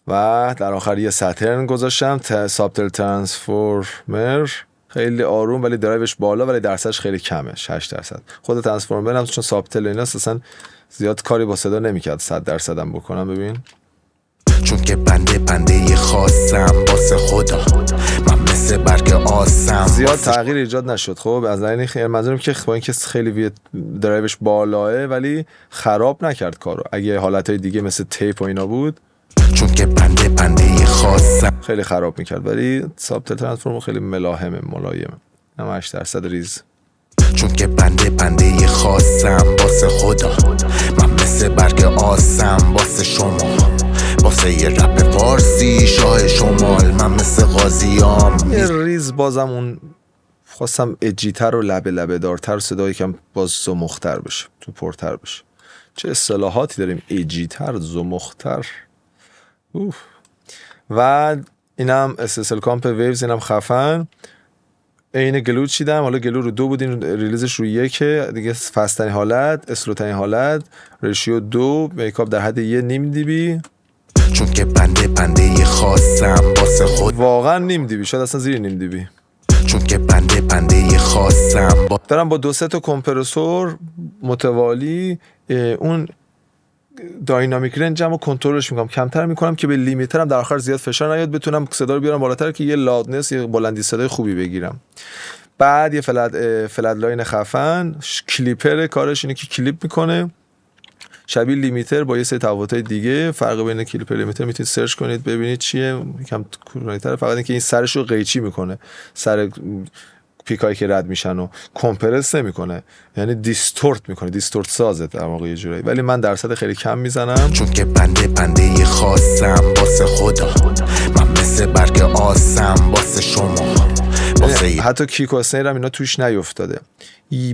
و در آخر یه ساترن گذاشتم، سابتل ترانسفورمر، خیلی آروم ولی درایوش بالا ولی درصدش خیلی کمه، 6%. خود ترانسفورمر هم چون سابتل ایناست اصلا زیاد کاری با صدا نمیکرد 100% هم بکنم. ببین چون که بنده خاصم واسه خدا. من مثل برگ آسم زیاد تغییر ایجاد نشد. خب از این خیلی منظورم که با اینکه خیلی درایوش بالاه ولی خراب نکرد کارو. اگه حالتهای دیگه مثل تیپ و اینا بود چون که بنده خاصم خیلی خراب میکرد، ولی سابتل ترانسفورم خیلی ملایمه. هم 8% ریز. چون که بنده خاصم واسه خدا. من مثل برگ آسم واسه شما، واسه یه رپ فارسی شاه شمال. من مثل غازیام یه ریز بازم اون خواستم اجیتر و لبه دارتر، صدایی کم باز زمختر بشه، تو پرتر بشه. چه اصطلاحاتی داریم، اجیتر، زمختر. و اینم SSL کامپ ویوز، اینم خفن. این گلو چیدم، حالا گلو رو 2 بود، این ریلیزش رو 1 دیگه. فستنی حالت، اسلوتنی حالت، ریشیو 2، میکاپ در حد 1.5 dB. چون که بنده خاصم واسه خود. واقعا 0.5 dB، شاید اصلا زیر 0.5 dB. چون که بنده خاصم دارم با 2-3 تا کمپرسور متوالی اون داینامیک رنجمو کنترلش میکنم، کمتر میکنم که به لیمیترم در آخر زیاد فشار نیاد، بتونم صدا رو بیارم بالاتر که یه لادنس، یه بلندی صدای خوبی بگیرم. بعد یه فلت لاین خفن، کلیپر کارش اینه که کلیپ میکنه شبیه لیمیتر با یه سری تفاوت‌های دیگه. فرق بین کلیپر و لیمیتر میتونید سرچ کنید ببینید چیه، یکم کورونی‌تره، فقط اینکه این سرش رو قیچی میکنه، سر پیکایی که رد میشن و کمپرس نمیکنه، یعنی دیستورت میکنه، دیستورت سازه در واقع یه جورایی. ولی من درصد خیلی کم میزنم چون که بنده خاصم واسه خدا. من مثل برگ آسم واسه شما، واسه حتی کیک و اسنیر هم اینا توش نیفتاده.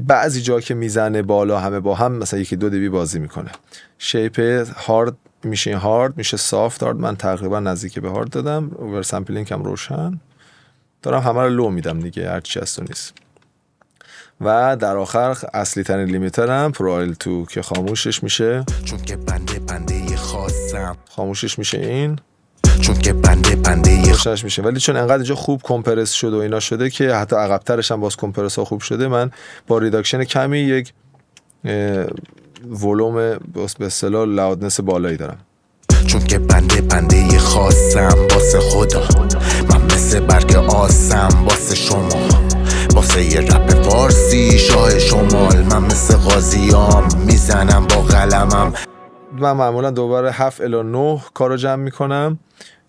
بعضی جا که میزنه بالا همه با هم مثلا 1-2 dB بازی میکنه. شیپ هارد میشه، این هارد میشه سافت هارد. من تقریبا نزدیک به هارد دادم، اوور سامپلینگ هم روشن دارم، همه رو لو میدم دیگه، هرچی هست و نیست. و در آخر اصلی ترین لیمیترم پروایل 2 که خاموشش میشه، چون که بنده خاصم، خاموشش میشه این، چون که بنده روشنش میشه. ولی چون انقدر اینجا خوب کمپرس شده و اینا شده که حتی عقب‌ترش هم باز کمپرس ها خوب شده، من با ریداکشن کمی یک ولوم به اصطلاح لاودنس بالایی دارم. چون که بنده خاصم واسه خدا. من مثل برگ آسم واسه شما، واسه یه رپ فارسی شاه شمال. من مثل غازیام میزنم با قلمم. من معمولا دوباره 7 الی 9 کارو جمع میکنم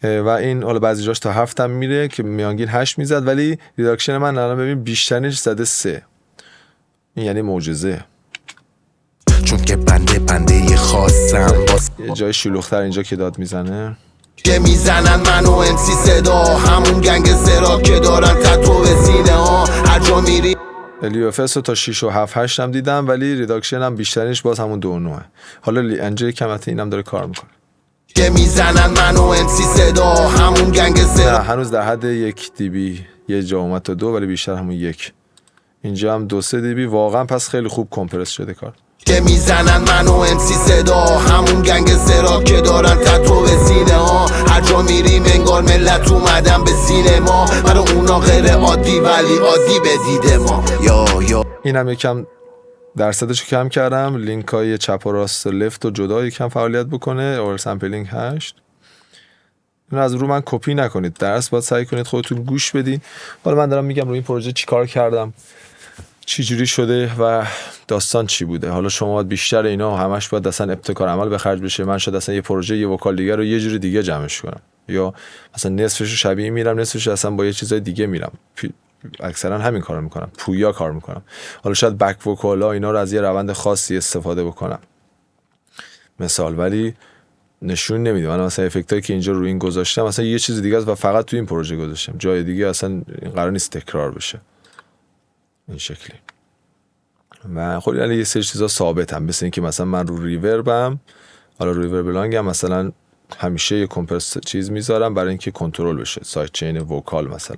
و این حالا بعضی جاش تا 7 هم میره که میانگین 8 میزد، ولی ریداکشن من الان ببین بیشترینش زده 3. این یعنی معجزه. چون که بنده خاصم یه جای شلوغ‌تر اینجا که داد میزنه که میزنن منو امسی صدا، همون گنگ سرا که دارن تتو به سینه ها. هر جا میری LUFS رو تا 6 و 7 8 هم دیدم، ولی ریداکشن هم بیشترینش باز همون 2 و 9. حالا انجای کمت اینم داره کار میکنه. که میزنن منو امسی صدا، همون گنگ سرا. نه هنوز در حد 1 dB، یه جا اومد تا 2 ولی بیشتر همون 1. اینجا هم 2-3 dB. واقعا پس خیلی خوب کمپرس شده کار. که میزنن منو امسی صدا، همون گنگ سرا که دارن تتو به سینه ها. هر جا میریم انگار ملت اومدن به سینما، برای اونا غیر عادی ولی عادی به دید ما. یا اینم یکم درصدشو کم کردم، لینک های چپ و راست لفت و جدا یکم فعالیت بکنه. اور سامپلینگ 8 اینو از رو من کپی نکنید، درس باید سعی کنید خودتون گوش بدین. حالا من دارم میگم روی این پروژه چیکار کردم، چی جوری شده و داستان چی بوده. حالا شما باید بیشتر اینا همش باید اصلا ابتکار عمل به خرج بشه. من شاید اصلا یه پروژه یه وکال دیگه رو یه جوری دیگه جمعش کنم، یا مثلا نصفش رو شبیه میرم، نصفش اصلا با یه چیزای دیگه میرم. اکثرا همین کارو میکنم، پویا کار میکنم. حالا شاید بک وکالا اینا رو از یه روند خاصی استفاده بکنم مثال، ولی نشون نمیده. من مثلا افکتایی که اینجا روی این گذاشتم مثلا یه چیز دیگه است و فقط تو این پروژه گذاشتم، جای دیگه اصلا قرار نیست تکرار بشه این شکلی. و خب یه سری چیزا ثابتم، مثل اینکه مثلا من رو ریوربم، حالا رو ریورب لانگم مثلا همیشه یه کمپرس چیز میذارم برای اینکه کنترل بشه سایت چین وکال مثلا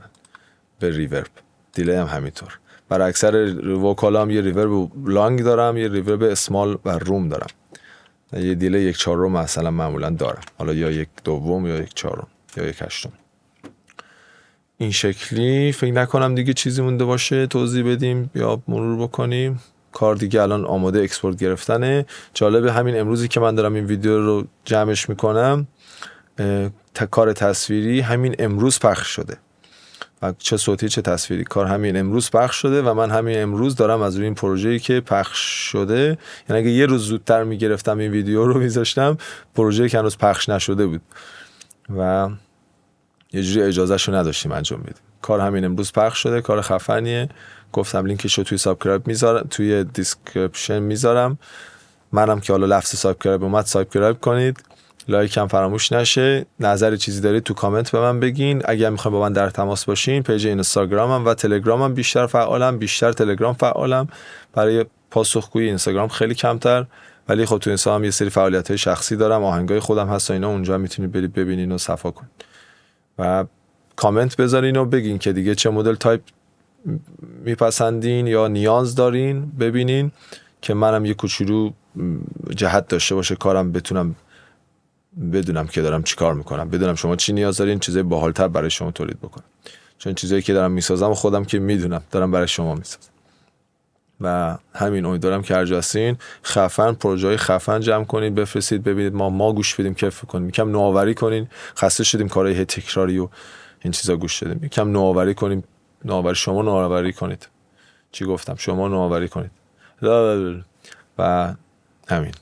به ریورب. دیلی هم همینطور. برای اکثر وکالام یه ریورب لانگ دارم، یه ریورب اسمال و روم دارم. یه دیلی 1/4 مثلا معمولا دارم، حالا یا 1/2 یا 1/4 یا 1/8. این شکلی فکر نکنم دیگه چیزی مونده باشه توضیح بدیم یا مرور بکنیم. کار دیگه الان آماده اکسپورت گرفتنه. جالب همین امروزی که من دارم این ویدیو رو جمعش میکنم، کار تصویری همین امروز پخش شده، و چه صوتی چه تصویری کار همین امروز پخش شده و من همین امروز دارم از روی این پروژه‌ای که پخش شده، یعنی اگه یه روز زودتر میگرفتم این ویدیو رو میذاشتم، پروژه‌ای که هنوز پخش نشده بود و یه جوری اجازهشو نداشتیم انجام بدیم. کار همین امروز پخش شده، کار خفنیه. گفتم لینکش رو توی سابسکرایب میذارم، توی دیسکریپشن میذارم. منم که حالا لفظ سابسکرایب اومد، سابسکرایب کنید، لایک هم فراموش نشه. نظری چیزی دارید تو کامنت به من بگین. اگر میخواین با من در تماس باشین، پیج اینستاگرامم و تلگرامم بیشتر فعالم، بیشتر تلگرام فعالم، برای پاسخگویی اینستاگرام خیلی کمتر، ولی خب تو اینستا هم یه سری فعالیت‌های شخصی دارم، آهنگای خودم هست و اینا، اونجا میتونید برید ببینین و صفا کنین و کامنت بذارین و بگین که دیگه چه مدل تایپ میپسندین یا نیاز دارین ببینین، که منم یه کوچولو جهت داشته باشه کارم، بتونم بدونم که دارم چی کار میکنم، بدونم شما چی نیاز دارین، چیزای باحال‌تر برای شما تولید بکنم. چون چیزایی که دارم میسازم خودم که میدونم دارم برای شما میسازم. و همین، امیدوارم که هر جا هستین خفن پروژه‌های خفن جمع کنید بفرستید ببینید، ما گوش بدیم، کیف کنیم، یکم نوآوری کنین. خسته شدیم کارهای تکراری و این چیزا گوش بدیم، یکم نوآوری کنیم. شما نوآوری کنید. چی گفتم؟ شما نوآوری کنید. و همین.